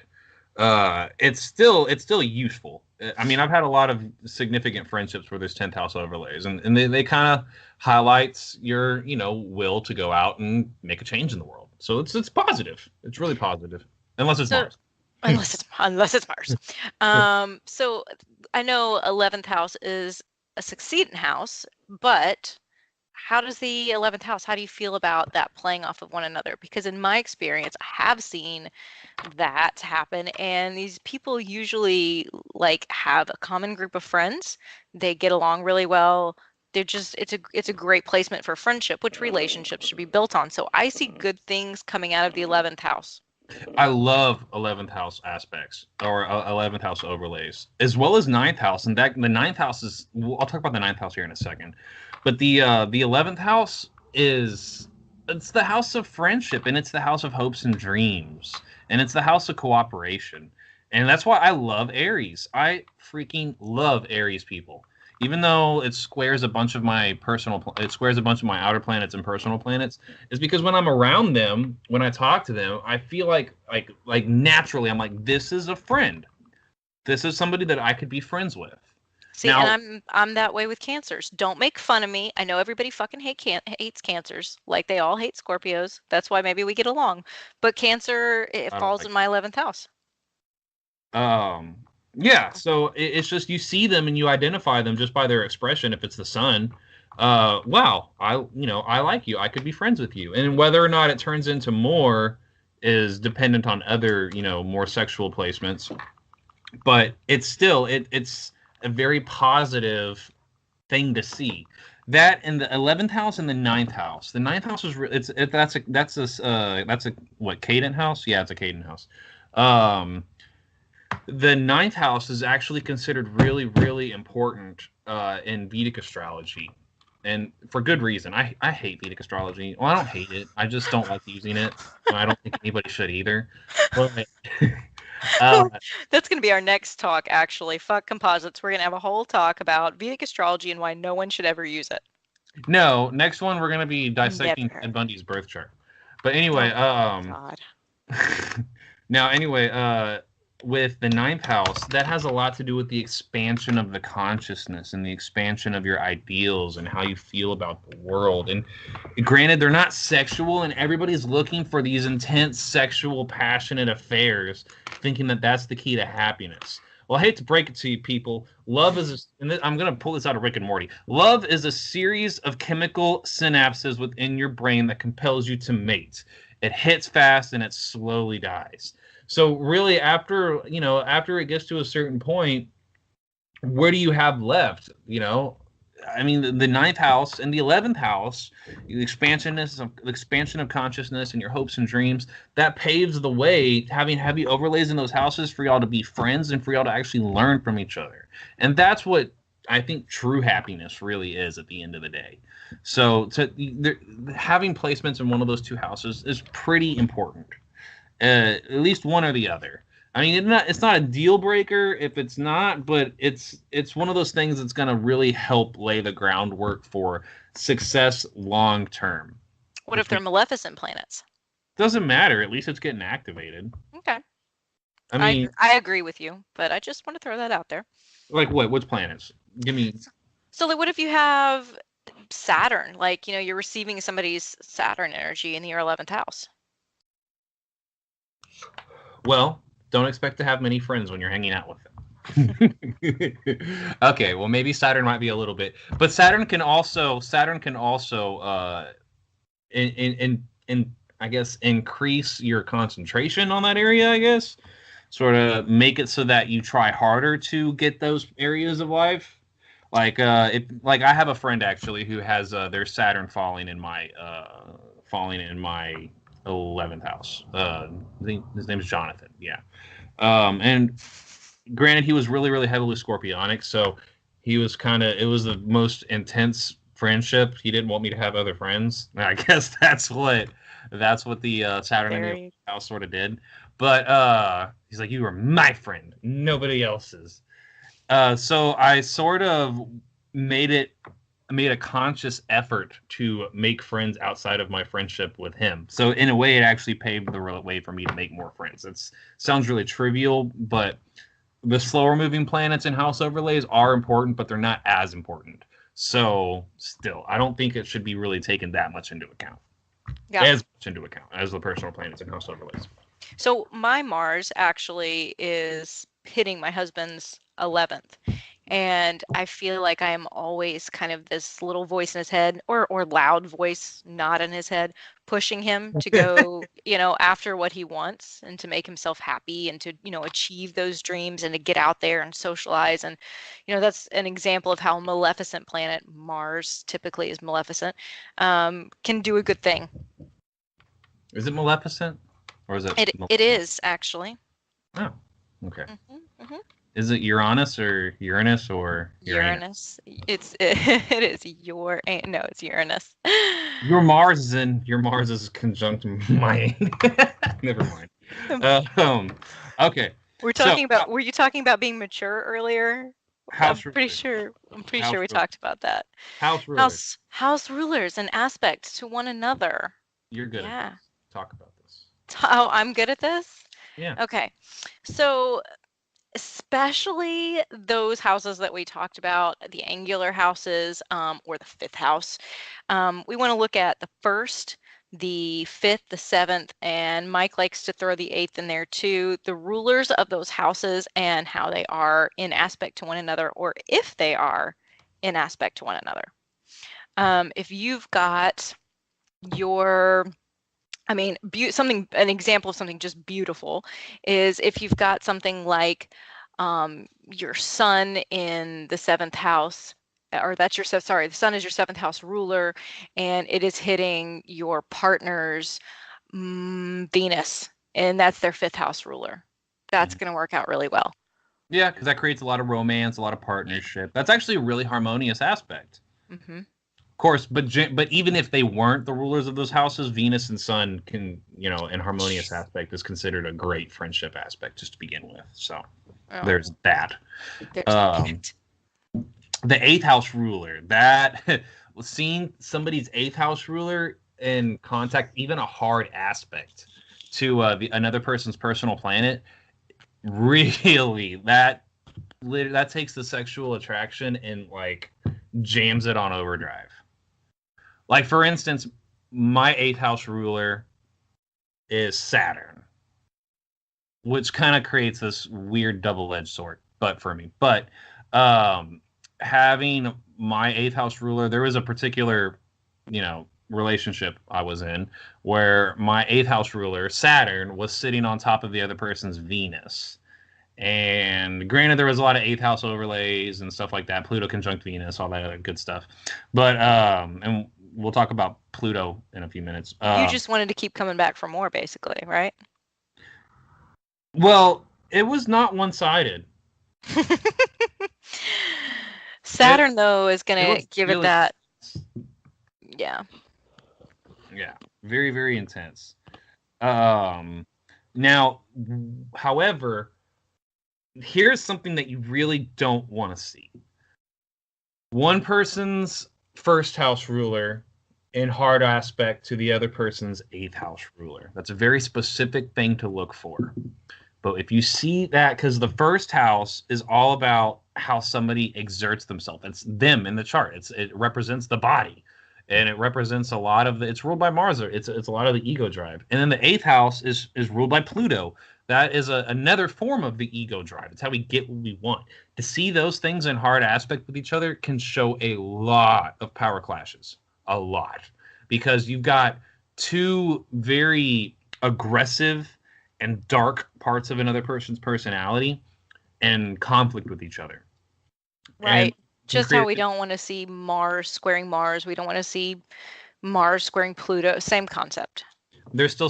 it's still useful. I mean, I've had a lot of significant friendships where there's 10th house overlays, and they kind of highlights your, will to go out and make a change in the world. So it's positive. It's really positive, unless it's Mars. Unless it's Mars. So I know 11th house is a succeedant house, but how does the 11th house, how do you feel about that playing off of one another? Because in my experience, I have seen that happen, and these people usually have a common group of friends. They get along really well. It's a great placement for friendship, which relationships should be built on. So I see good things coming out of the 11th house. I love 11th house aspects, or 11th house overlays, as well as 9th house. And that the 9th house is, I'll talk about the 9th house here in a second. But the 11th house it's the house of friendship, and it's the house of hopes and dreams, and it's the house of cooperation. And that's why I love Aries. I freaking love Aries people. Even though it squares a bunch of my outer planets and personal planets, is because when I'm around them, when I talk to them, I feel like naturally I'm like, this is a friend. This is somebody that I could be friends with. See, now, and I'm that way with Cancers. Don't make fun of me. I know everybody fucking hates Cancers, like they all hate Scorpios. That's why maybe we get along. But Cancer, it falls in my 11th house. Yeah, so it's just, you see them and you identify them just by their expression. If it's the sun, wow, I like you. I could be friends with you. And whether or not it turns into more is dependent on other, more sexual placements. But it's still, it's a very positive thing to see. That in the 11th house and the 9th house. The 9th house is that's a what, cadent house? Yeah, it's a cadent house. The 9th house is actually considered really, really important in Vedic astrology, and for good reason. I hate Vedic astrology. Well, I don't hate it. I just don't like using it. I don't think anybody should either. But that's going to be our next talk, actually. Fuck composites. We're going to have a whole talk about Vedic astrology and why no one should ever use it. No, next one we're going to be dissecting Ted Bundy's birth chart. But anyway, God. Now, anyway, with the 9th house, that has a lot to do with the expansion of the consciousness and the expansion of your ideals and how you feel about the world. And granted, they're not sexual, and everybody's looking for these intense sexual, passionate affairs, thinking that that's the key to happiness. Well, I hate to break it to you people. Love is, and I'm going to pull this out of Rick and Morty. Love is a series of chemical synapses within your brain that compels you to mate. It hits fast and it slowly dies. So really, after it gets to a certain point, where do you have left? I mean, the 9th house and the 11th house, the expansion of consciousness and your hopes and dreams, that paves the way, having heavy overlays in those houses for y'all to be friends and for y'all to actually learn from each other. And that's what I think true happiness really is at the end of the day. So having placements in one of those two houses is pretty important. At least one or the other. I mean, it's not a deal breaker if it's not, but it's one of those things that's going to really help lay the groundwork for success long term. What if they're maleficent planets? Doesn't matter. At least it's getting activated. Okay. I mean, I agree with you, but I just want to throw that out there. Like what? Which planets? Give me. So like, what if you have Saturn? Like, you're receiving somebody's Saturn energy in your 11th house. Well, don't expect to have many friends when you're hanging out with them. Okay, well maybe Saturn might be a little bit, but Saturn can also in I guess increase your concentration on that area, I guess. Sort of make it so that you try harder to get those areas of life. Like I have a friend actually who has their Saturn falling in my 11th house. His name is Jonathan. Yeah. And granted, he was really, really heavily Scorpionic, so he was it was the most intense friendship. He didn't want me to have other friends. I guess that's what the Saturn in the house sort of did. But he's like, you were my friend, nobody else's. So I sort of made a conscious effort to make friends outside of my friendship with him. So in a way, it actually paved the way for me to make more friends. It sounds really trivial, but the slower moving planets and house overlays are important, but they're not as important. So still, I don't think it should be really taken that much into account. Yeah. As much into account as the personal planets and house overlays. So my Mars actually is hitting my husband's 11th. And I feel like I am always kind of this little voice in his head, or loud voice not in his head, pushing him to go, after what he wants and to make himself happy and to, achieve those dreams and to get out there and socialize. And, that's an example of how a maleficent planet, Mars typically is maleficent, can do a good thing. Is it maleficent? Or is it? It is, actually. Oh, okay. Mm-hmm, mm-hmm. Is it Uranus or Uranus or Uranus? It is it's Uranus. Your Mars is conjunct my. Never mind. Okay. Were you talking about being mature earlier? I'm pretty sure we talked about that. House rulers. House rulers and aspects to one another. You're good. Yeah. Talk about this. Oh, I'm good at this? Yeah. Okay. So especially those houses that we talked about, the angular houses, or the 5th house. We want to look at the 1st, the 5th, the 7th, and Mike likes to throw the 8th in there too. The rulers of those houses and how they are in aspect to one another, or if they are in aspect to one another. If you've got an example of something just beautiful is if you've got something like your sun in the 7th house, or the sun is your 7th house ruler, and it is hitting your partner's Venus, and that's their 5th house ruler. That's going to work out really well. Yeah, because that creates a lot of romance, a lot of partnership. That's actually a really harmonious aspect. Mm-hmm. Course, but even if they weren't the rulers of those houses, Venus and Sun can, in harmonious aspect is considered a great friendship aspect just to begin with. So there's that. The 8th house ruler, that seeing somebody's 8th house ruler in contact, even a hard aspect to another person's personal planet, really that takes the sexual attraction and jams it on overdrive. Like, for instance, my 8th house ruler is Saturn, which kind of creates this weird double-edged sword for me. But having my 8th house ruler, there was a particular, relationship I was in where my 8th house ruler, Saturn, was sitting on top of the other person's Venus. And granted, there was a lot of 8th house overlays and stuff like that, Pluto conjunct Venus, all that other good stuff. But and we'll talk about Pluto in a few minutes. You just wanted to keep coming back for more, basically, right? Well, it was not one-sided. Saturn, though, is going to give it that. Yeah. Yeah. Very, very intense. Now, however, here's something that you really don't want to see. One person's first house ruler in hard aspect to the other person's 8th house ruler. That's a very specific thing to look for. But if you see that, because the first house is all about how somebody exerts themselves. It's them in the chart. It represents the body, and it represents a lot of the. It's ruled by Mars. It's a lot of the ego drive. And then the 8th house is ruled by Pluto. That is another form of the ego drive. It's how we get what we want. To see those things in hard aspect with each other can show a lot of power clashes. A lot, because you've got two very aggressive and dark parts of another person's personality and conflict with each other. Right. Just how we don't want to see Mars squaring Mars. We don't want to see Mars squaring Pluto. Same concept. There's still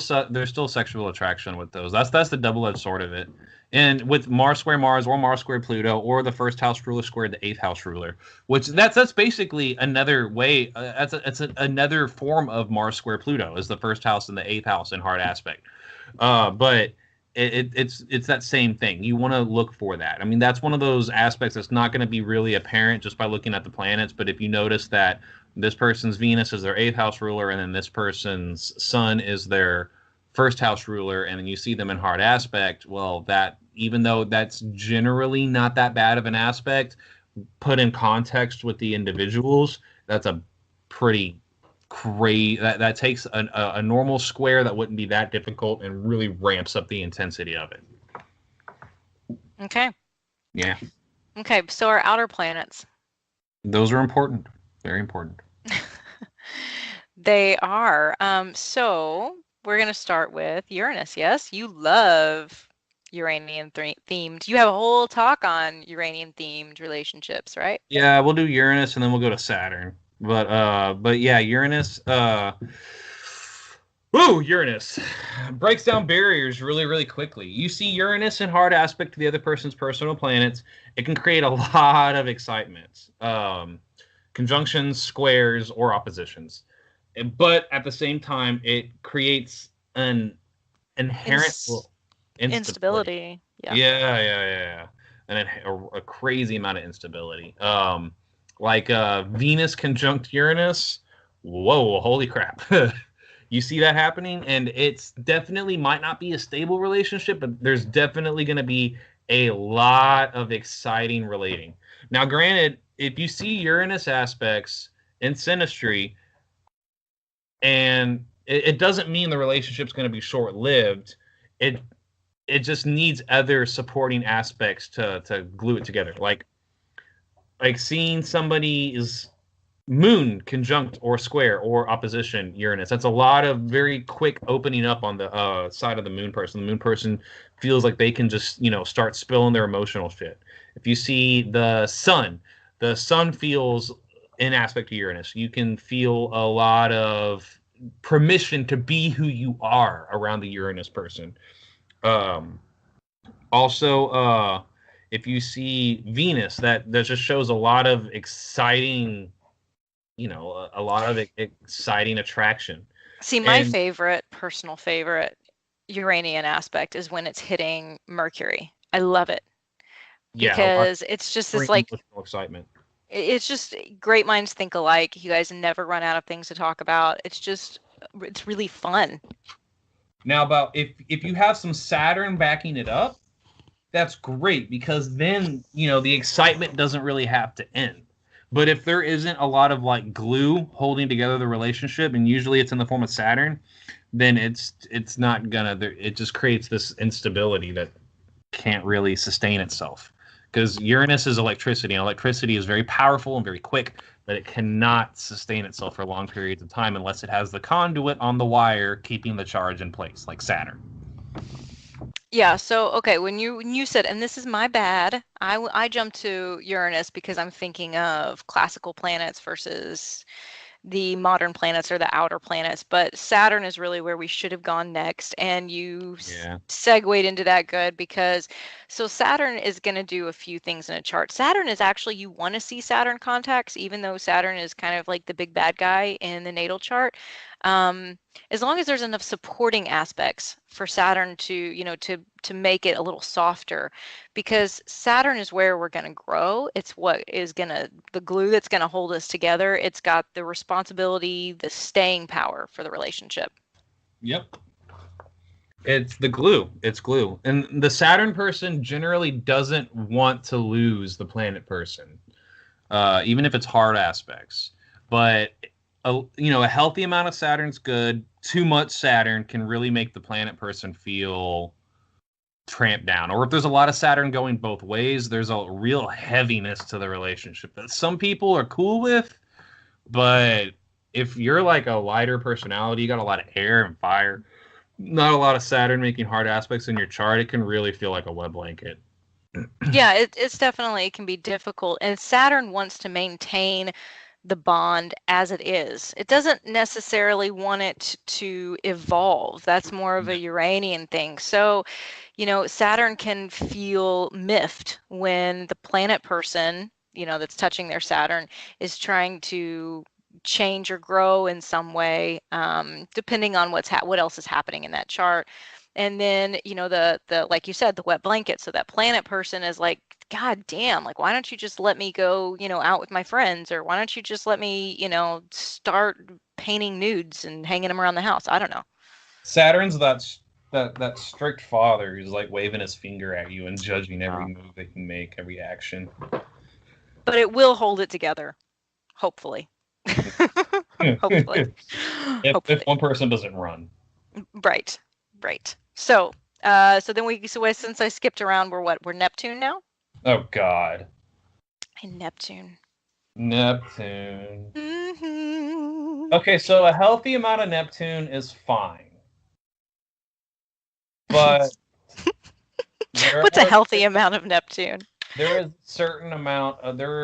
sexual attraction with those. That's the double-edged sword of it. And with Mars square Mars or Mars square Pluto or the first house ruler squared the 8th house ruler, which that's basically another way. Another form of Mars square Pluto is the first house and the 8th house in hard aspect. But it's that same thing. You want to look for that. I mean, that's one of those aspects that's not going to be really apparent just by looking at the planets. But if you notice that this person's Venus is their 8th house ruler, and then this person's Sun is their first house ruler, and then you see them in hard aspect, well, that even though that's generally not that bad of an aspect, put in context with the individuals, that's a pretty crazy. That takes a normal square that wouldn't be that difficult and really ramps up the intensity of it. Okay. Yeah. Okay, so our outer planets. Those are important. Very important. They are. So we're going to start with Uranus. Yes, you love Uranian themed. You have a whole talk on Uranian themed relationships, right? Yeah, we'll do Uranus and then we'll go to Saturn. But yeah, Uranus. Uranus breaks down barriers really, really quickly. You see Uranus in hard aspect to the other person's personal planets. It can create a lot of excitement. Conjunctions, squares, or oppositions. But at the same time, it creates an inherent instability. Yeah. And a crazy amount of instability. Like Venus conjunct Uranus. Whoa, holy crap. You see that happening, and it's definitely might not be a stable relationship, but there's definitely going to be a lot of exciting relating. Now, granted, if you see Uranus aspects in Synastry, and it doesn't mean the relationship's going to be short-lived. It just needs other supporting aspects to glue it together. Like seeing somebody's moon conjunct or square or opposition Uranus. That's a lot of very quick opening up on the side of the moon person. The moon person feels like they can just, start spilling their emotional shit. If you see the sun feels in aspect to Uranus. You can feel a lot of permission to be who you are around the Uranus person. Also, if you see Venus, that just shows a lot of exciting, a lot of exciting attraction. See, my personal favorite Uranian aspect is when it's hitting Mercury. I love it. Because it's just this like excitement. It's just great minds think alike. You guys never run out of things to talk about. It's really fun. Now, about if you have some Saturn backing it up, that's great, because then, the excitement doesn't really have to end. But if there isn't a lot of like glue holding together the relationship, and usually it's in the form of Saturn, then it's not gonna. It just creates this instability that can't really sustain itself. Because Uranus is electricity, and electricity is very powerful and very quick, but it cannot sustain itself for long periods of time unless it has the conduit on the wire keeping the charge in place, like Saturn. Yeah, so, okay, when you said, and this is my bad, I jumped to Uranus because I'm thinking of classical planets versus the modern planets or the outer planets, but Saturn is really where we should have gone next, and you segued into that good, because so Saturn is going to do a few things in a chart. Saturn is actually, you want to see Saturn contacts, even though Saturn is kind of like the big bad guy in the natal chart. As long as there's enough supporting aspects for Saturn to, to make it a little softer, because Saturn is where we're going to grow. It's what is the glue that's going to hold us together. It's got the responsibility, the staying power for the relationship. Yep. It's the glue. It's glue. And the Saturn person generally doesn't want to lose the planet person, even if it's hard aspects. But a healthy amount of Saturn's good. Too much Saturn can really make the planet person feel tramped down. Or if there's a lot of Saturn going both ways, there's a real heaviness to the relationship that some people are cool with. But if you're like a lighter personality, you got a lot of air and fire, not a lot of Saturn making hard aspects in your chart, it can really feel like a wet blanket. Yeah, it's definitely, it can be difficult. And Saturn wants to maintain the bond as it is. It doesn't necessarily want it to evolve. That's more of a Uranian thing. So, Saturn can feel miffed when the planet person, that's touching their Saturn is trying to change or grow in some way, depending on what else is happening in that chart. And then, the like you said, the wet blanket. So that planet person is like, God damn, like, why don't you just let me go, out with my friends? Or why don't you just let me, start painting nudes and hanging them around the house? I don't know. Saturn's that strict father who's like waving his finger at you and judging every move that you make, every action. But it will hold it together, hopefully. Hopefully. If one person doesn't run. Right. So since I skipped around, we're Neptune now? Oh God. And Neptune. Mm-hmm. Okay, so a healthy amount of Neptune is fine. But what's a healthy amount of Neptune? There are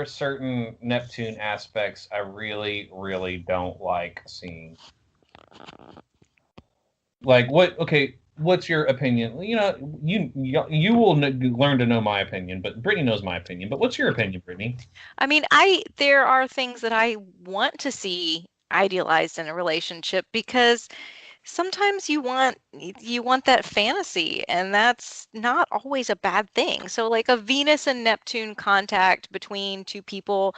certain Neptune aspects I really, really don't like seeing. Like what? Okay, what's your opinion? You will learn to know my opinion, but Brittany knows my opinion. But what's your opinion, Brittany? I mean, there are things that I want to see idealized in a relationship, because sometimes you want that fantasy, and that's not always a bad thing. So like a Venus and Neptune contact between two people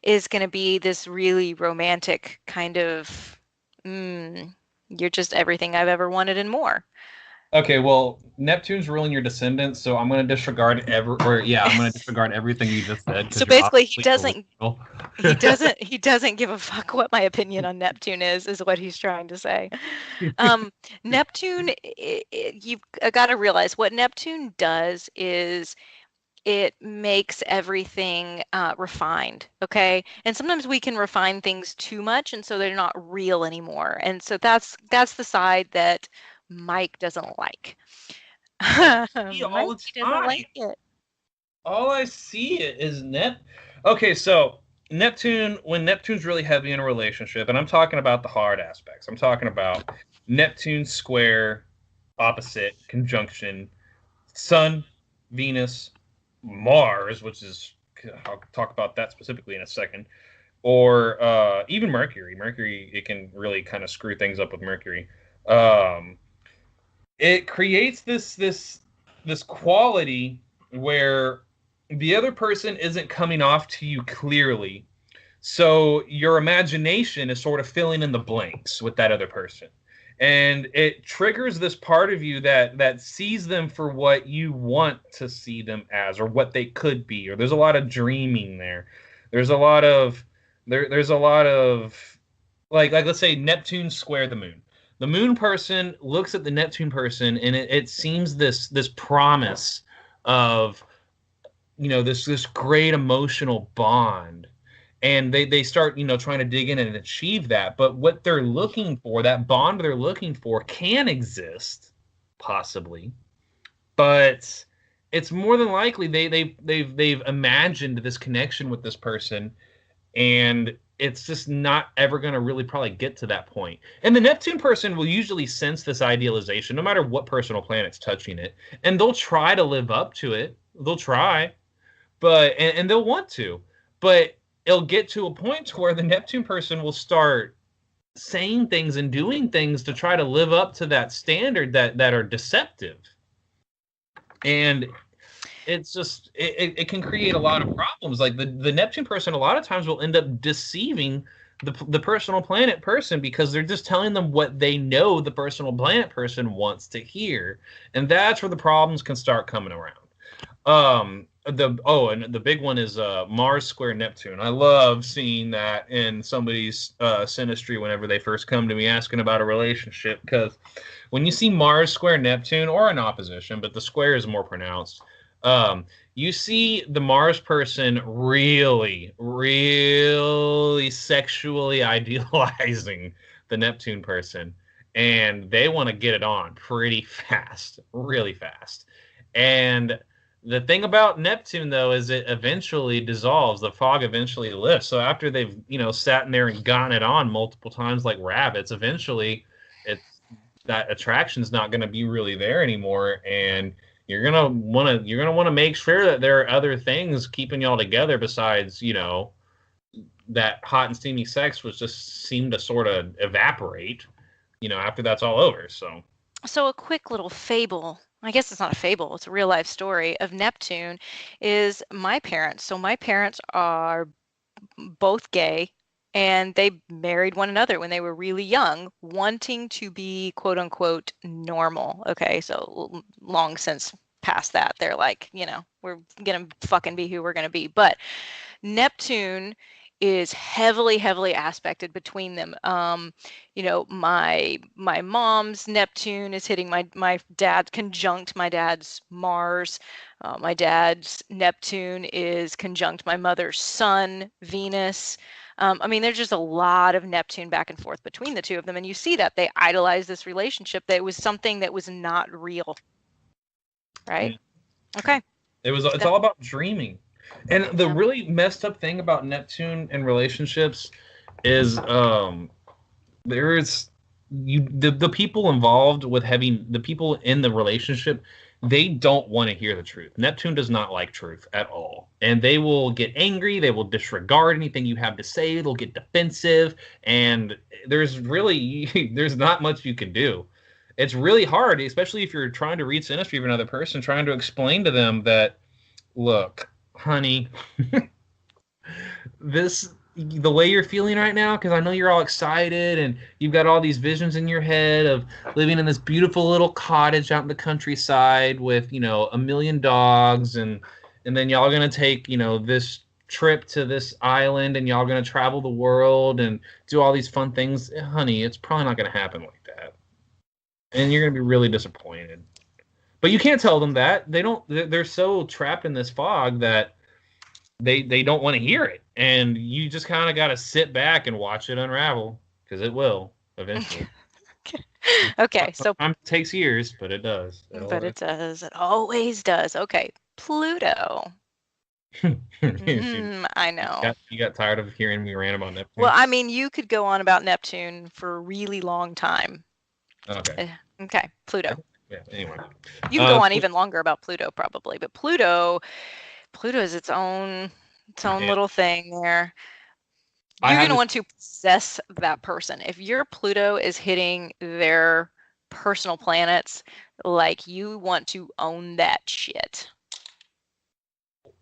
is going to be this really romantic kind of, you're just everything I've ever wanted and more. Okay, well, Neptune's ruling your descendants, so I'm going to disregard I'm going to disregard everything you just said. So basically, he doesn't give a fuck what my opinion on Neptune is what he's trying to say. Neptune, you've got to realize what Neptune does is it makes everything refined, okay? And sometimes we can refine things too much, and so they're not real anymore. And so that's the side that Mike doesn't like. Mike doesn't like it. All I see is Okay, so Neptune, when Neptune's really heavy in a relationship, and I'm talking about the hard aspects. I'm talking about Neptune square, opposite, conjunction, Sun, Venus, Mars, which is, I'll talk about that specifically in a second, or even Mercury. Mercury, it can really kind of screw things up with Mercury. It creates this quality where the other person isn't coming off to you clearly. So your imagination is sort of filling in the blanks with that other person. And it triggers this part of you that sees them for what you want to see them as, or what they could be. Or there's a lot of dreaming there. There's a lot of like let's say Neptune square the moon. The moon person looks at the Neptune person, and it seems this promise of, this great emotional bond. And they start, trying to dig in and achieve that. But what they're looking for, that bond they're looking for, can exist, possibly. But it's more than likely they've imagined this connection with this person, and it's just not ever going to really probably get to that point. And the Neptune person will usually sense this idealization, no matter what personal planet's touching it, and they'll try to live up to it. They'll try, but and they'll want to, but it'll get to a point where the Neptune person will start saying things and doing things to try to live up to that standard that are deceptive. And it's just it can create a lot of problems. Like the Neptune person a lot of times will end up deceiving the personal planet person because they're just telling them what they know the personal planet person wants to hear. And that's where the problems can start coming around. And the big one is Mars square Neptune. I love seeing that in somebody's synastry whenever they first come to me asking about a relationship, because when you see Mars square Neptune, or an opposition, but the square is more pronounced, you see the Mars person really, really sexually idealizing the Neptune person, and they want to get it on pretty fast, really fast. And the thing about Neptune, though, is it eventually dissolves. The fog eventually lifts. So after they've, sat in there and gotten it on multiple times like rabbits, eventually that attraction's not going to be really there anymore. And you're gonna want to make sure that there are other things keeping y'all together besides, that hot and steamy sex, which just seemed to sort of evaporate, after that's all over. So a quick little fable, I guess it's not a fable, it's a real life story of Neptune, is my parents. So my parents are both gay, and they married one another when they were really young, wanting to be quote unquote normal. Okay, so long since past that. They're like, we're gonna fucking be who we're gonna be. But Neptune is heavily aspected between them. My mom's Neptune is hitting my dad, conjunct my dad's Mars. My dad's Neptune is conjunct my mother's Sun, Venus. There's just a lot of Neptune back and forth between the two of them, and you see that they idolize this relationship that was something that was not real, right? Yeah. Okay. It's all about dreaming. And the really messed up thing about Neptune and relationships is the people involved with the people in the relationship, they don't want to hear the truth. Neptune does not like truth at all. And they will get angry, they will disregard anything you have to say, they'll get defensive, and there's not much you can do. It's really hard, especially if you're trying to read synastry of another person, trying to explain to them that, look, honey, the way you're feeling right now, because I know you're all excited and you've got all these visions in your head of living in this beautiful little cottage out in the countryside with, 1 million dogs, and then y'all gonna take, this trip to this island, and y'all gonna travel the world and do all these fun things. Honey, it's probably not gonna happen like that, and you're gonna be really disappointed. But you can't tell them that. They're so trapped in this fog that they don't want to hear it. And you just kind of got to sit back and watch it unravel, because it will eventually. Okay, so it takes years, but it does. It does. It always does. Okay, Pluto. I know. You got tired of hearing me rant about Neptune? Well, you could go on about Neptune for a really long time. Okay. Okay, Pluto. Yeah, anyway. You can go on even longer about Pluto, probably. But Pluto is its own little thing there. You're going to want to possess that person. If your Pluto is hitting their personal planets, like, you want to own that shit.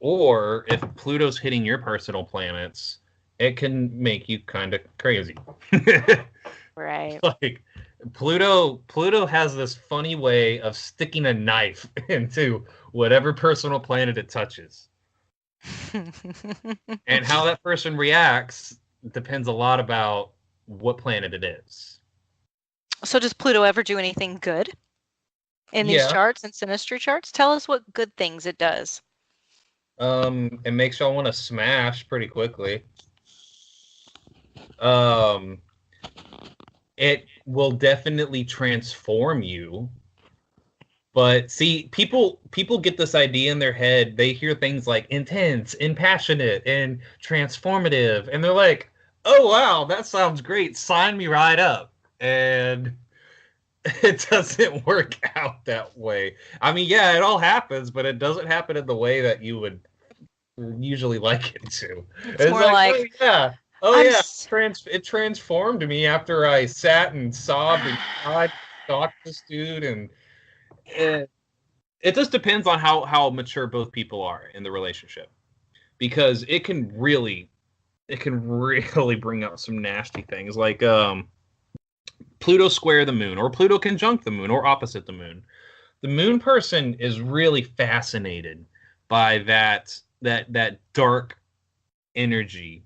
Or if Pluto's hitting your personal planets, it can make you kind of crazy. Right. Like, Pluto has this funny way of sticking a knife into whatever personal planet it touches. And how that person reacts depends a lot about what planet it is. So does Pluto ever do anything good in these charts and synastry charts? Tell us what good things it does. It makes y'all want to smash pretty quickly. It will definitely transform you. But see, people get this idea in their head. They hear things like intense, impassionate, and transformative, and they're like, oh, wow, that sounds great. Sign me right up. And it doesn't work out that way. It all happens, but it doesn't happen in the way that you would usually like it to. It's more like, Oh yeah, it transformed me after I sat and sobbed and cried, talked to this dude, and it just depends on how mature both people are in the relationship, because it can really bring out some nasty things, like Pluto square the moon, or Pluto conjunct the moon, or opposite the moon. The moon person is really fascinated by that dark energy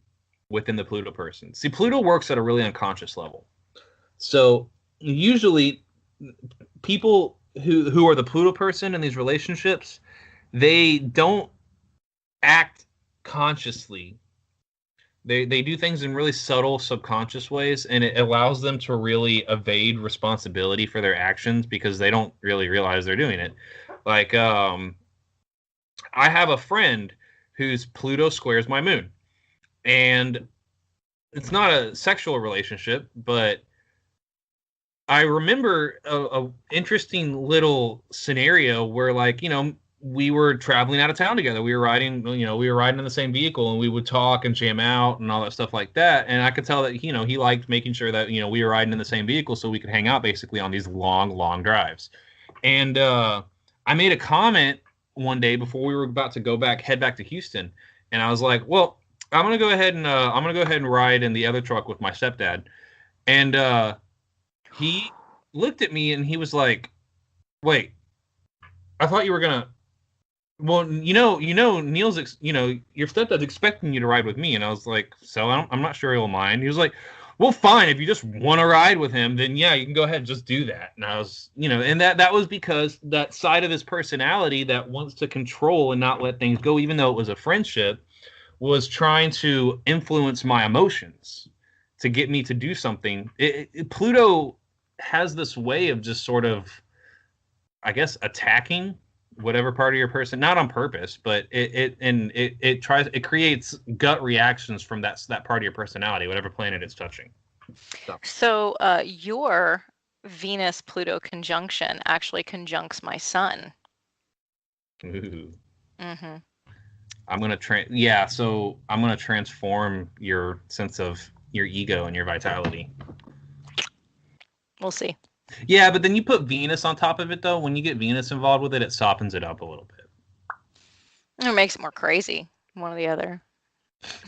within the Pluto person. See, Pluto works at a really unconscious level. So usually people who are the Pluto person in these relationships, they don't act consciously. They do things in really subtle subconscious ways, and it allows them to really evade responsibility for their actions because they don't really realize they're doing it. Like I have a friend whose Pluto squares my moon, and it's not a sexual relationship, but I remember a interesting little scenario where, like, we were traveling out of town together. We were riding in the same vehicle, and we would talk and jam out and all that stuff like that. And I could tell that, he liked making sure that, we were riding in the same vehicle so we could hang out basically on these long, long drives. And I made a comment one day before we were about to head back to Houston. And I was like, well, I'm going to go ahead and ride in the other truck with my stepdad. And he looked at me and he was like, wait, I thought you were going to, well, Neil's, your stepdad's expecting you to ride with me. And I was like, so I'm not sure he'll mind. He was like, well, fine. If you just want to ride with him, then yeah, you can go ahead and just do that. And I was, and that was because that side of his personality that wants to control and not let things go, even though it was a friendship, was trying to influence my emotions to get me to do something. Pluto has this way of just sort of, I guess, attacking whatever part of your person, not on purpose, but it creates gut reactions from that part of your personality, whatever planet it's touching. So your Venus Pluto conjunction actually conjuncts my sun. Ooh. Mm-hmm. I'm gonna transform your sense of your ego and your vitality. We'll see. Yeah, but then you put Venus on top of it, though. When you get Venus involved with it, it softens it up a little bit. It makes it more crazy, one or the other.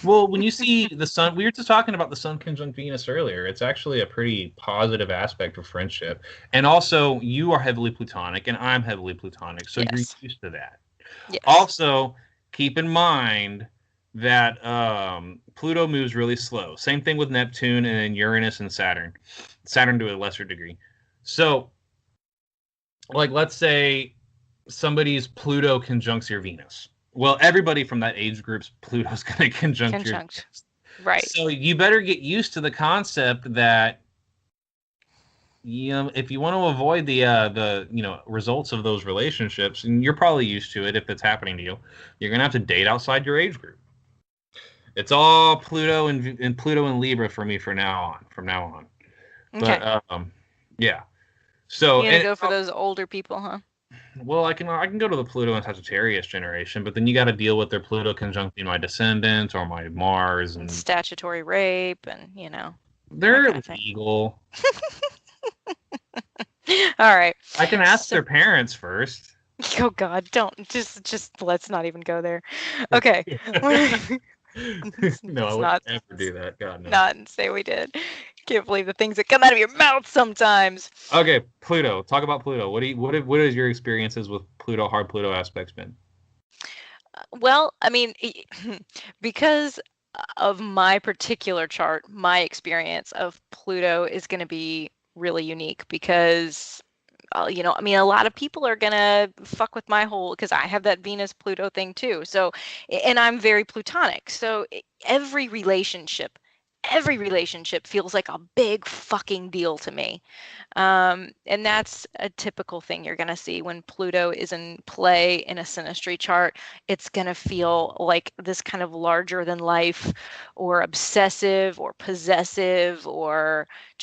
Well, when you see the sun, we were just talking about the sun conjunct Venus earlier. It's actually a pretty positive aspect of friendship. And also, you are heavily Plutonic, and I'm heavily Plutonic, so you're used to that. Yes. Also, keep in mind that Pluto moves really slow. Same thing with Neptune and then Uranus and Saturn. Saturn to a lesser degree. So, like, let's say somebody's Pluto conjuncts your Venus. Well, everybody from that age group's Pluto's going to conjunct your Venus. Right. So you better get used to the concept that, if you want to avoid the results of those relationships, and you're probably used to it if it's happening to you, you're going to have to date outside your age group. It's all Pluto and Pluto and Libra for me from now on. Okay. But yeah. So you're gonna go for those older people, huh? Well, I can go to the Pluto and Sagittarius generation, but then you got to deal with their Pluto conjuncting my descendant or my Mars and statutory rape, and they're legal. All right. I can ask their parents first. Oh God, don't just let's not even go there. Okay. No, I would never do that. God, no. Not say we did. Can't believe the things that come out of your mouth sometimes. Okay, Pluto. Talk about Pluto. What is your experiences with Pluto, hard Pluto aspects been? Well, I mean, because of my particular chart, my experience of Pluto is going to be really unique because a lot of people are gonna fuck with my whole, because I have that Venus Pluto thing too. So, and I'm very Plutonic. So every relationship feels like a big fucking deal to me. And that's a typical thing you're gonna see when Pluto is in play in a synastry chart. It's gonna feel like this kind of larger than life, or obsessive, or possessive, or it's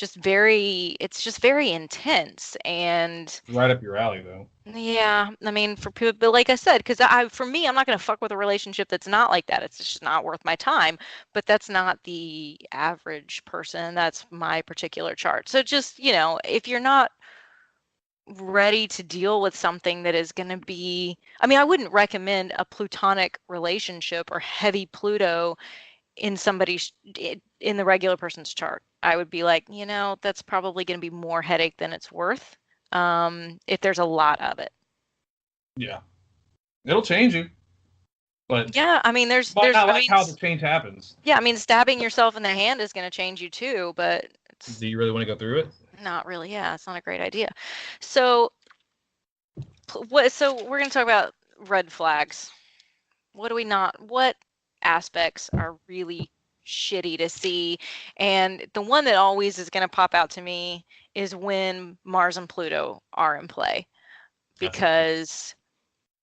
just very intense. And right up your alley, though. Yeah, I mean, for people, but like I said, because for me, I'm not going to fuck with a relationship that's not like that. It's just not worth my time. But that's not the average person. That's my particular chart. So just, if you're not ready to deal with something that is going to be, I mean, I wouldn't recommend a plutonic relationship or heavy Pluto in in the regular person's chart. I would be like, that's probably going to be more headache than it's worth, if there's a lot of it. Yeah, it'll change you, but Yeah, I mean, might not I like mean, how the change happens. yeah, I mean, stabbing yourself in the hand is going to change you too, but it's Do you really want to go through it? not really. Yeah, it's not a great idea. So, so we're going to talk about red flags. What do we not? What aspects are really shitty to see? And the one that always is going to pop out to me is when Mars and Pluto are in play, That's a because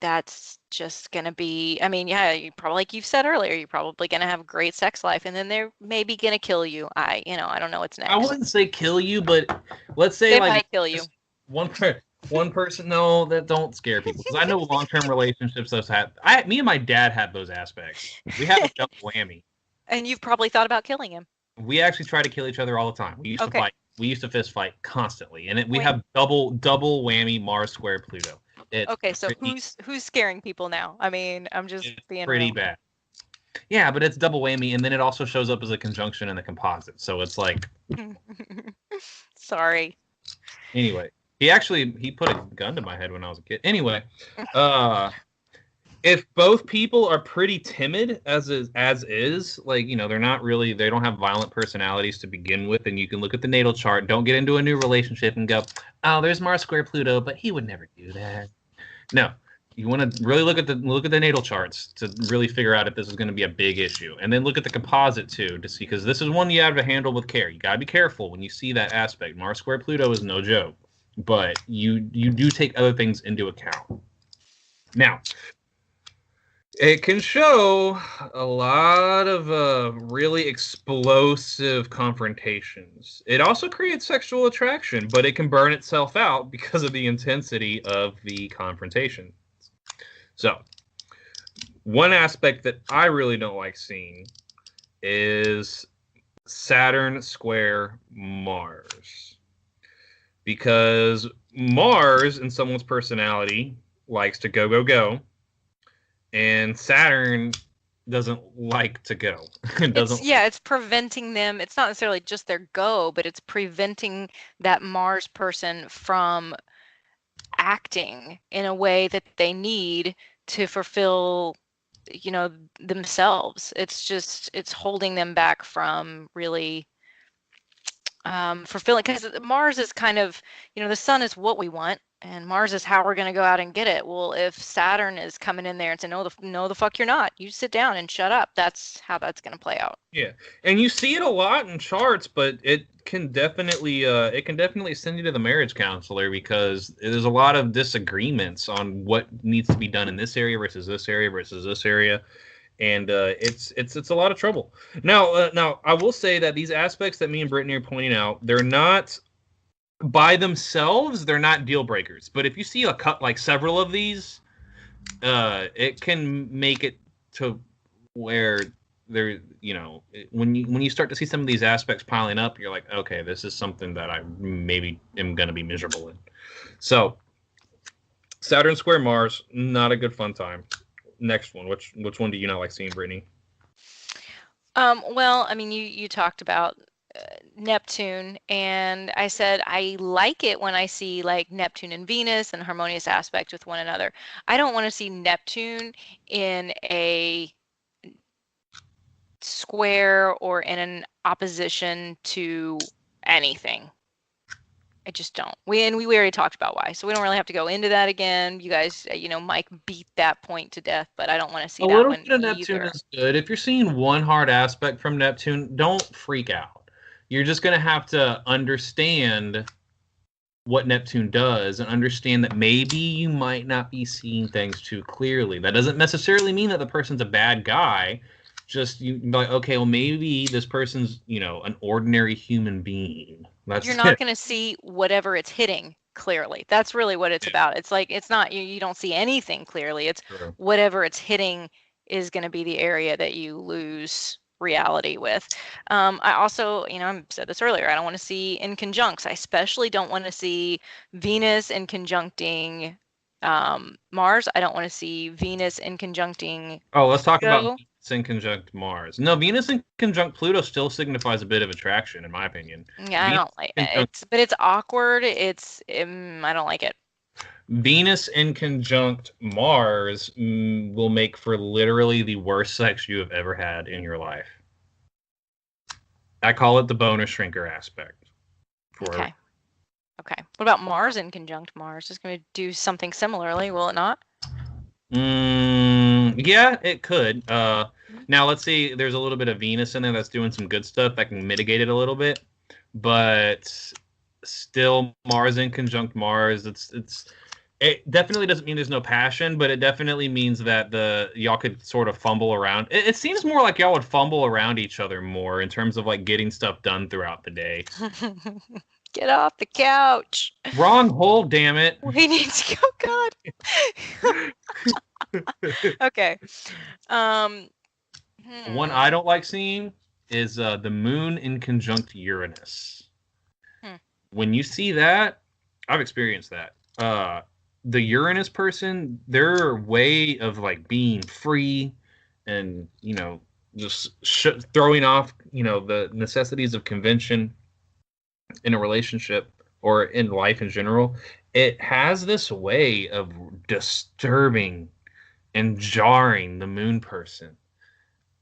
that's just going to be, I mean, yeah, you probably, like you've said earlier, you're probably going to have a great sex life, and then they're maybe going to kill you. I don't know what's I next. wouldn't say kill you, but let's say They like might kill you. just one person. No, that don't scare people because I know long-term relationships. Me and my dad had those aspects. We had a double whammy. And you've probably thought about killing him. We actually try to kill each other all the time. We used to Okay. fight. We used to fist fight constantly, and we Wait. have double whammy Mars square Pluto. Okay, so who's scaring people now? I mean, I'm just It's being pretty real. bad. Yeah, but it's double whammy, and then it also shows up as a conjunction in the composite. So it's like, Sorry. anyway, he put a gun to my head when I was a kid. Anyway, if both people are pretty timid as is, like, they're not really, they don't have violent personalities to begin with, and you can look at the natal chart. Don't get into a new relationship and go, oh, there's Mars square Pluto, but he would never do that. No. You want to really look at the natal charts to really figure out if this is going to be a big issue, and then look at the composite too to see, because this is one you have to handle with care. You got to be careful when you see that aspect. Mars square Pluto is no joke, but you do take other things into account. Now, it can show a lot of really explosive confrontations. It also creates sexual attraction, but it can burn itself out because of the intensity of the confrontation. So, one aspect that I really don't like seeing is Saturn square Mars. Because Mars, in someone's personality, likes to go, go, go. And Saturn doesn't like to go. It's preventing them. It's not necessarily just their go, but it's preventing that Mars person from acting in a way that they need to fulfill, themselves. It's holding them back from really fulfilling, because Mars is kind of, the sun is what we want, and Mars is how we're going to go out and get it. Well, if Saturn is coming in there and saying, no, the fuck you're not, you sit down and shut up, that's how that's going to play out. Yeah, and you see it a lot in charts, but it can definitely send you to the marriage counselor, because there's a lot of disagreements on what needs to be done in this area versus this area versus this area. And it's a lot of trouble. Now I will say that these aspects that me and Brittany are pointing out, they're not by themselves, they're not deal breakers. But if you see like several of these, it can make it to where there, when you start to see some of these aspects piling up, you're like, okay, this is something that I maybe am going to be miserable in. So Saturn square Mars, not a good fun time. Next one, which one do you not like seeing, Brittany? Well, I mean, you talked about Neptune, and I said I like it when I see like Neptune and Venus and harmonious aspect with one another. I don't want to see Neptune in a square or in an opposition to anything. I just don't. We already talked about why, so we don't really have to go into that again. You guys, Mike beat that point to death, but I don't want to see a that little one bit of Neptune either. is good. If you're seeing one hard aspect from Neptune, don't freak out. You're just going to have to understand what Neptune does and understand that maybe you might not be seeing things too clearly. That doesn't necessarily mean that the person's a bad guy. Just you like, okay, well, maybe this person's, an ordinary human being. You're not going to see whatever it's hitting. clearly. That's really what it's about. It's like, it's not, you don't see anything clearly. It's whatever it's hitting is going to be the area that you lose reality with. I also, I said this earlier, I don't want to see in conjuncts. I especially don't want to see Venus in conjuncting Mars. I don't want to see Venus in conjuncting let's talk about Venus in conjunct Mars. No, Venus in conjunct Pluto still signifies a bit of attraction, in my opinion. Yeah, I don't like it. But it's awkward. I don't like it. Venus in conjunct Mars will make for literally the worst sex you have ever had in your life. I call it the boner shrinker aspect. Okay. What about Mars in conjunct Mars? It's going to do something similarly, will it not? Yeah, it could. Now, let's see. There's a little bit of Venus in there that's doing some good stuff that can mitigate it a little bit. But still, Mars in conjunct Mars, it definitely doesn't mean there's no passion, but it definitely means that y'all could sort of fumble around. It seems more like y'all would fumble around each other more in terms of like getting stuff done throughout the day. Get off the couch. Wrong hole, damn it. We need to go. God. Okay. One I don't like seeing is the moon in conjunct Uranus. When you see that, I've experienced that. The Uranus person, their way of like being free and, just throwing off, the necessities of convention in a relationship or in life in general, it has this way of disturbing and jarring the moon person.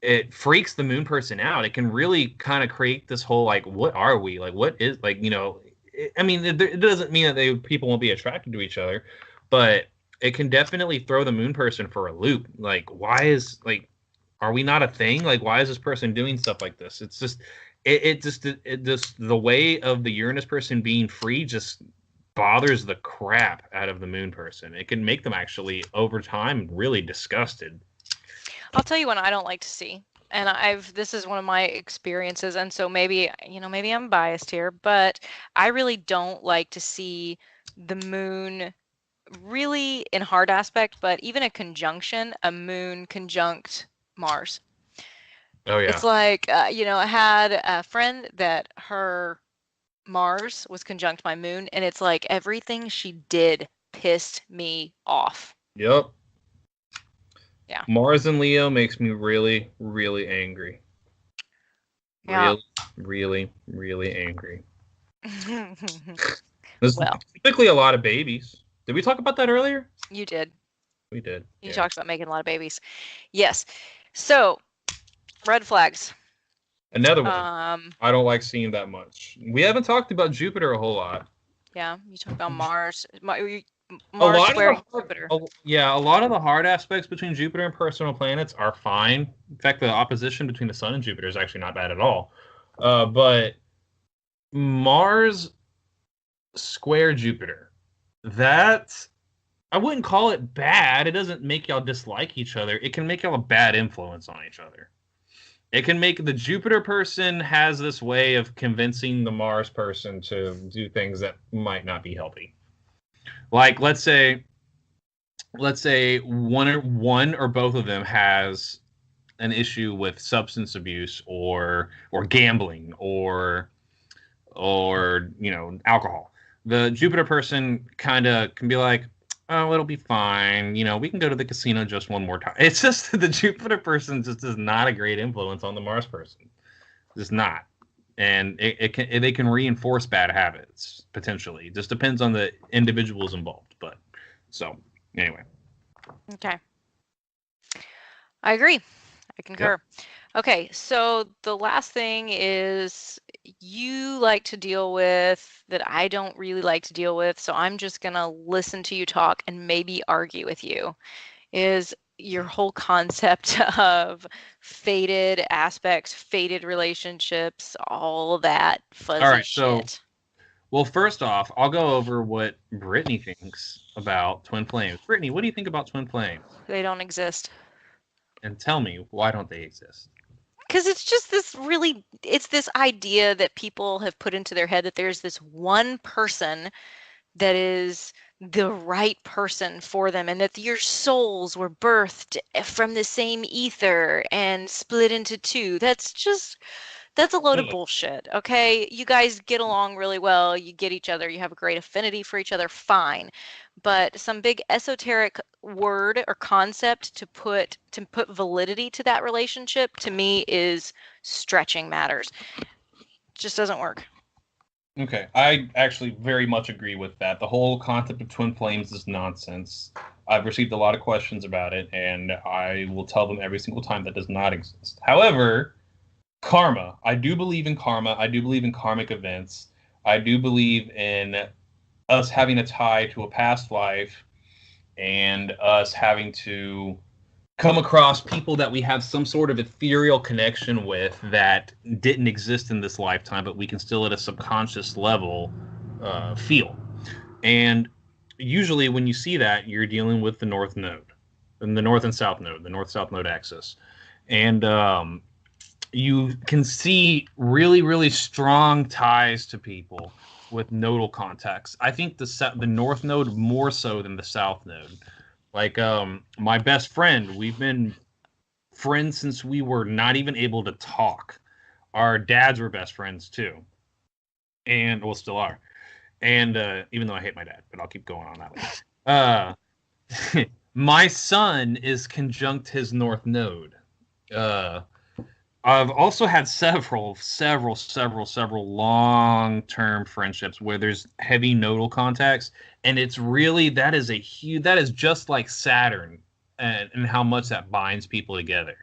It freaks the moon person out. It can really kind of create this whole, like, what are we? Like, what is, like, it doesn't mean that people won't be attracted to each other, but it can definitely throw the moon person for a loop. Like, are we not a thing? Like, why is this person doing stuff like this? It's just, it just the way of the Uranus person being free just bothers the crap out of the moon person. It can make them actually over time really disgusted. I'll tell you what I don't like to see. And this is one of my experiences. And so maybe I'm biased here, but I really don't like to see the moon really in hard aspect, but even a conjunction, a moon conjunct Mars. Oh, yeah. It's like, I had a friend that her Mars was conjunct my moon, and it's like everything she did pissed me off. Yep. Yeah. Mars in Leo makes me really, really angry. Yeah. Really, really, really angry. There's typically a lot of babies. Did we talk about that earlier? You did. We did. You talked about making a lot of babies. Yes. So, red flags. Another one. I don't like seeing that much. We haven't talked about Jupiter a whole lot. Yeah, you talked about Mars. Mars squaring Jupiter. A lot of the hard aspects between Jupiter and personal planets are fine. In fact, the opposition between the Sun and Jupiter is actually not bad at all. But Mars square Jupiter, I wouldn't call it bad. It doesn't make y'all dislike each other. It can make y'all a bad influence on each other. It can make the Jupiter person has this way of convincing the Mars person to do things that might not be healthy. Like, let's say one or both of them has an issue with substance abuse or gambling or alcohol. The Jupiter person kind of can be like, oh, it'll be fine. We can go to the casino just one more time. It's just the Jupiter person just is not a great influence on the Mars person. Just not. And they can reinforce bad habits, potentially. It just depends on the individuals involved. But, so, anyway. Okay. I agree. I concur. Yep. Okay, so the last thing is you like to deal with that I don't really like to deal with, so I'm just going to listen to you talk and maybe argue with you, is your whole concept of fated aspects, fated relationships, all that fuzzy shit. Well, first off, I'll go over what Brittany thinks about twin flames. Brittany, what do you think about twin flames? They don't exist. And tell me, why don't they exist? Because it's just it's this idea that people have put into their head that there's this one person that is the right person for them, and that your souls were birthed from the same ether and split into two. That's a load of bullshit. Okay, you guys get along really well, you get each other, you have a great affinity for each other, fine. But some big esoteric word or concept to put validity to that relationship, to me, is stretching matters. Just doesn't work. Okay, I actually very much agree with that. The whole concept of twin flames is nonsense. I've received a lot of questions about it, and I will tell them every single time that does not exist. However, karma. I do believe in karma. I do believe in karmic events. I do believe in us having a tie to a past life and us having to come across people that we have some sort of ethereal connection with that didn't exist in this lifetime, but we can still at a subconscious level feel. And usually when you see that, you're dealing with the north node, and the north and south node, the north-south node axis. And you can see really, really strong ties to people with nodal contacts. I think the north node more so than the south node. Like my best friend, we've been friends since we were not even able to talk. Our dads were best friends too, and well, still are. And even though I hate my dad, but I'll keep going on that way. My son is conjunct his north node. I've also had several long-term friendships where there's heavy nodal contacts, and it's really that is just like Saturn, and how much that binds people together.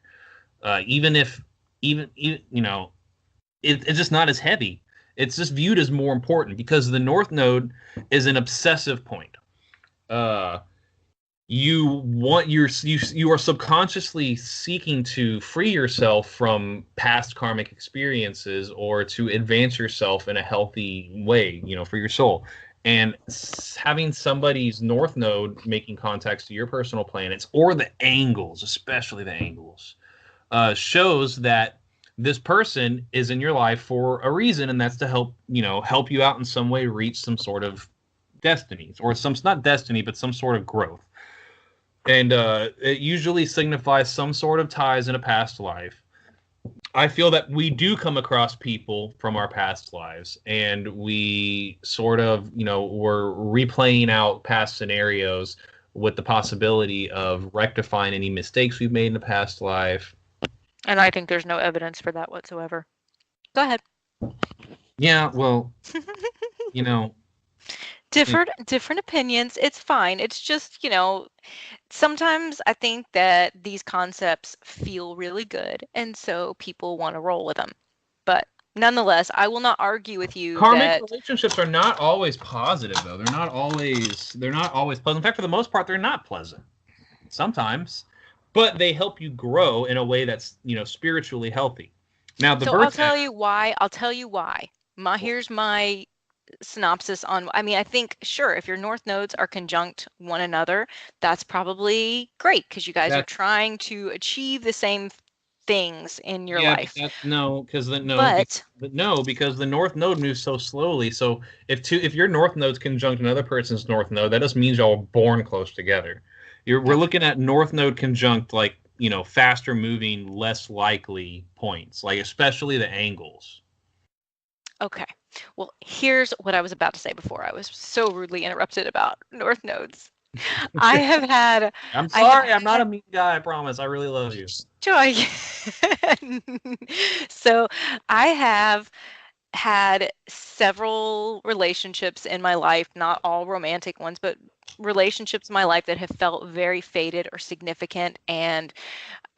Even you know, it's just not as heavy. It's just viewed as more important because the north node is an obsessive point. You are subconsciously seeking to free yourself from past karmic experiences or to advance yourself in a healthy way, for your soul. And having somebody's north node making contacts to your personal planets, or the angles, especially the angles, shows that this person is in your life for a reason, and that's to help you out in some way reach some sort of destinies, or not destiny, but some sort of growth. And it usually signifies some sort of ties in a past life. I feel that we do come across people from our past lives, and we sort of, we're replaying out past scenarios with the possibility of rectifying any mistakes we've made in the past life. And I think there's no evidence for that whatsoever. Go ahead. Yeah, well, different opinions. It's fine. It's just, sometimes I think that these concepts feel really good, and so people want to roll with them. But nonetheless, I will not argue with you. Karmic relationships are not always positive, though. They're not always pleasant. In fact, for the most part, they're not pleasant. Sometimes, but they help you grow in a way that's spiritually healthy. Now, I'll tell you why. Here's my synopsis on. I think, sure, if your north nodes are conjunct one another, that's probably great because you guys are trying to achieve the same things in your life. Because the north node moves so slowly. So if your north node's conjunct another person's north node, that just means y'all were born close together. We're looking at north node conjunct, like, faster moving, less likely points, like especially the angles. Okay. Well, here's what I was about to say before I was so rudely interrupted about north nodes. I have had... I'm sorry, I'm not a mean guy, I promise. I really love you. Joy. So I have had several relationships in my life, not all romantic ones, but relationships in my life that have felt very fated or significant and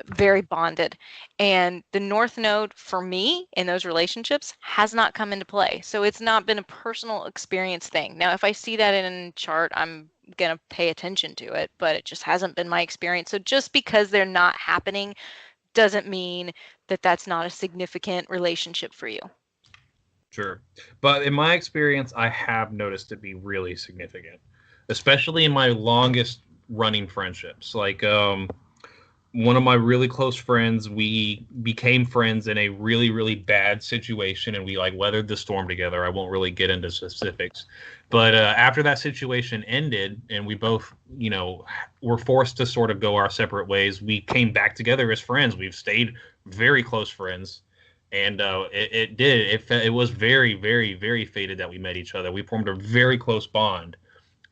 very bonded. And the north node for me in those relationships has not come into play. So it's not been a personal experience thing. Now, if I see that in a chart, I'm going to pay attention to it, but it just hasn't been my experience. So just because they're not happening doesn't mean that that's not a significant relationship for you. Sure. But in my experience, I have noticed it be really significant, especially in my longest running friendships. Like, one of my really close friends, we became friends in a really, really bad situation, and we like weathered the storm together. I won't really get into specifics, but after that situation ended, and we both, were forced to sort of go our separate ways, we came back together as friends. We've stayed very close friends, and it was very, very, very fated that we met each other. We formed a very close bond,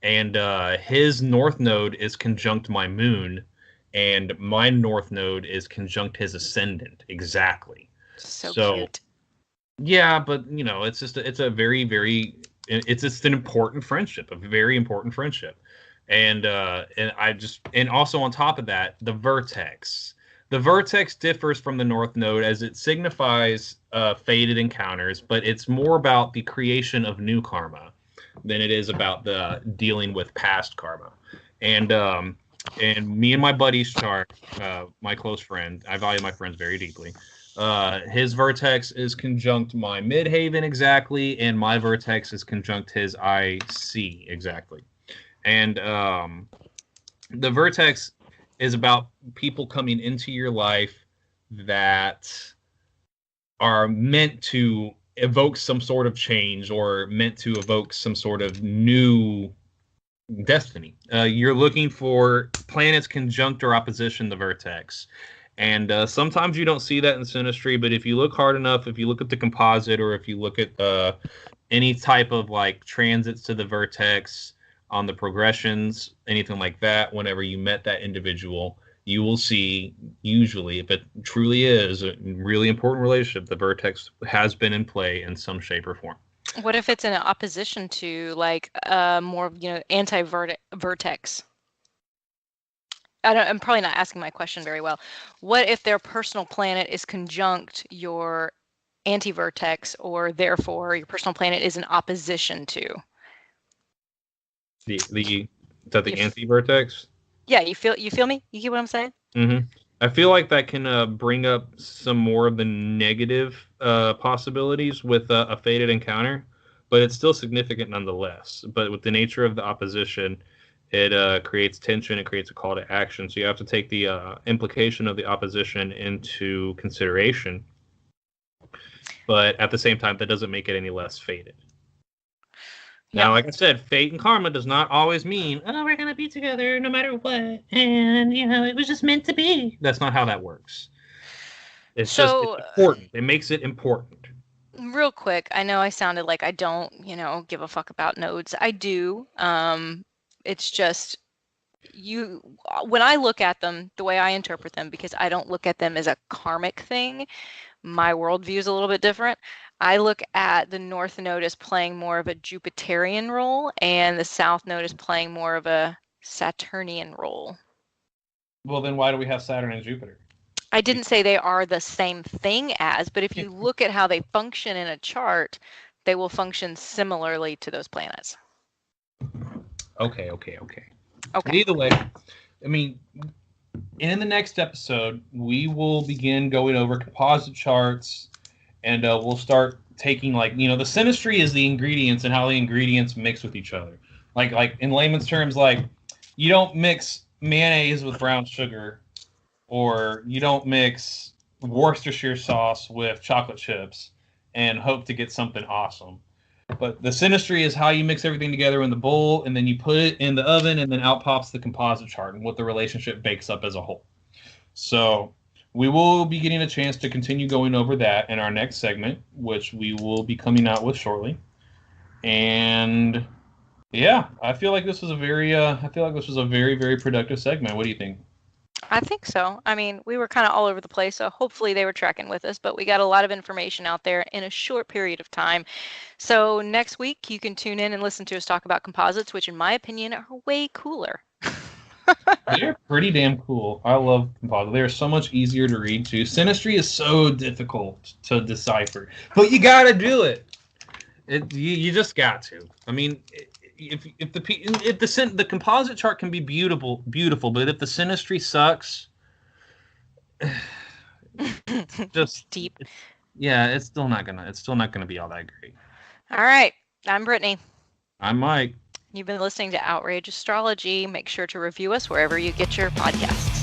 and his north node is conjunct my moon, and my north node is conjunct his ascendant exactly. So cute. Yeah, but it's just it's just an important friendship, a very important friendship. And also on top of that, the vertex. The vertex differs from the north node as it signifies fated encounters, but it's more about the creation of new karma than it is about the dealing with past karma. And me and my buddy's chart, my close friend, I value my friends very deeply. His vertex is conjunct my midhaven exactly, and my vertex is conjunct his IC exactly. And the vertex is about people coming into your life that are meant to evoke some sort of change or meant to evoke some sort of new destiny. You're looking for planets conjunct or opposition the vertex. And sometimes you don't see that in Synastry, but if you look hard enough, if you look at the composite, or if you look at any type of like transits to the vertex on the progressions, anything like that, whenever you met that individual, you will see, usually, if it truly is a really important relationship, the vertex has been in play in some shape or form. What if it's in opposition to like more anti-vertex? I'm probably not asking my question very well. What if their personal planet is conjunct your anti-vertex, or therefore your personal planet is in opposition to? Is that the anti-vertex? Yeah, you feel me? You get what I'm saying? Mm-hmm. I feel like that can bring up some more of the negative possibilities with a fated encounter, but it's still significant nonetheless. But with the nature of the opposition, it creates tension. It creates a call to action. So you have to take the implication of the opposition into consideration. But at the same time, that doesn't make it any less fated. Now, like I said, fate and karma does not always mean, oh, we're going to be together no matter what. And, it was just meant to be. That's not how that works. It's important. It makes it important. Real quick, I know I sounded like I don't, give a fuck about nodes. I do. It's just when I look at them, the way I interpret them, because I don't look at them as a karmic thing, my worldview is a little bit different. I look at the north node as playing more of a Jupiterian role, and the south node is playing more of a Saturnian role. Well, then why do we have Saturn and Jupiter? I didn't say they are the same thing as, but if you look at how they function in a chart, they will function similarly to those planets. Okay. Either way, I mean, in the next episode, we will begin going over composite charts, and we'll start taking, like, the synastry is the ingredients and how the ingredients mix with each other. Like in layman's terms, like, you don't mix mayonnaise with brown sugar, or you don't mix Worcestershire sauce with chocolate chips and hope to get something awesome. But the synastry is how you mix everything together in the bowl, and then you put it in the oven, and then out pops the composite chart and what the relationship bakes up as a whole. So we will be getting a chance to continue going over that in our next segment, which we will be coming out with shortly. And yeah, I feel like this was a very, very productive segment. What do you think? I think so. I mean, we were kind of all over the place, so hopefully they were tracking with us, but we got a lot of information out there in a short period of time. So next week, you can tune in and listen to us talk about composites, which in my opinion are way cooler. They're pretty damn cool. I love composites. They're so much easier to read, too. Synastry is so difficult to decipher, but you got to do it. You just got to. I mean, if the composite chart can be beautiful, but if the synastry sucks, just deep. Yeah, it's still not gonna be all that great. All right, I'm Brittany. I'm Mike. You've been listening to Outrage Astrology. Make sure to review us wherever you get your podcasts.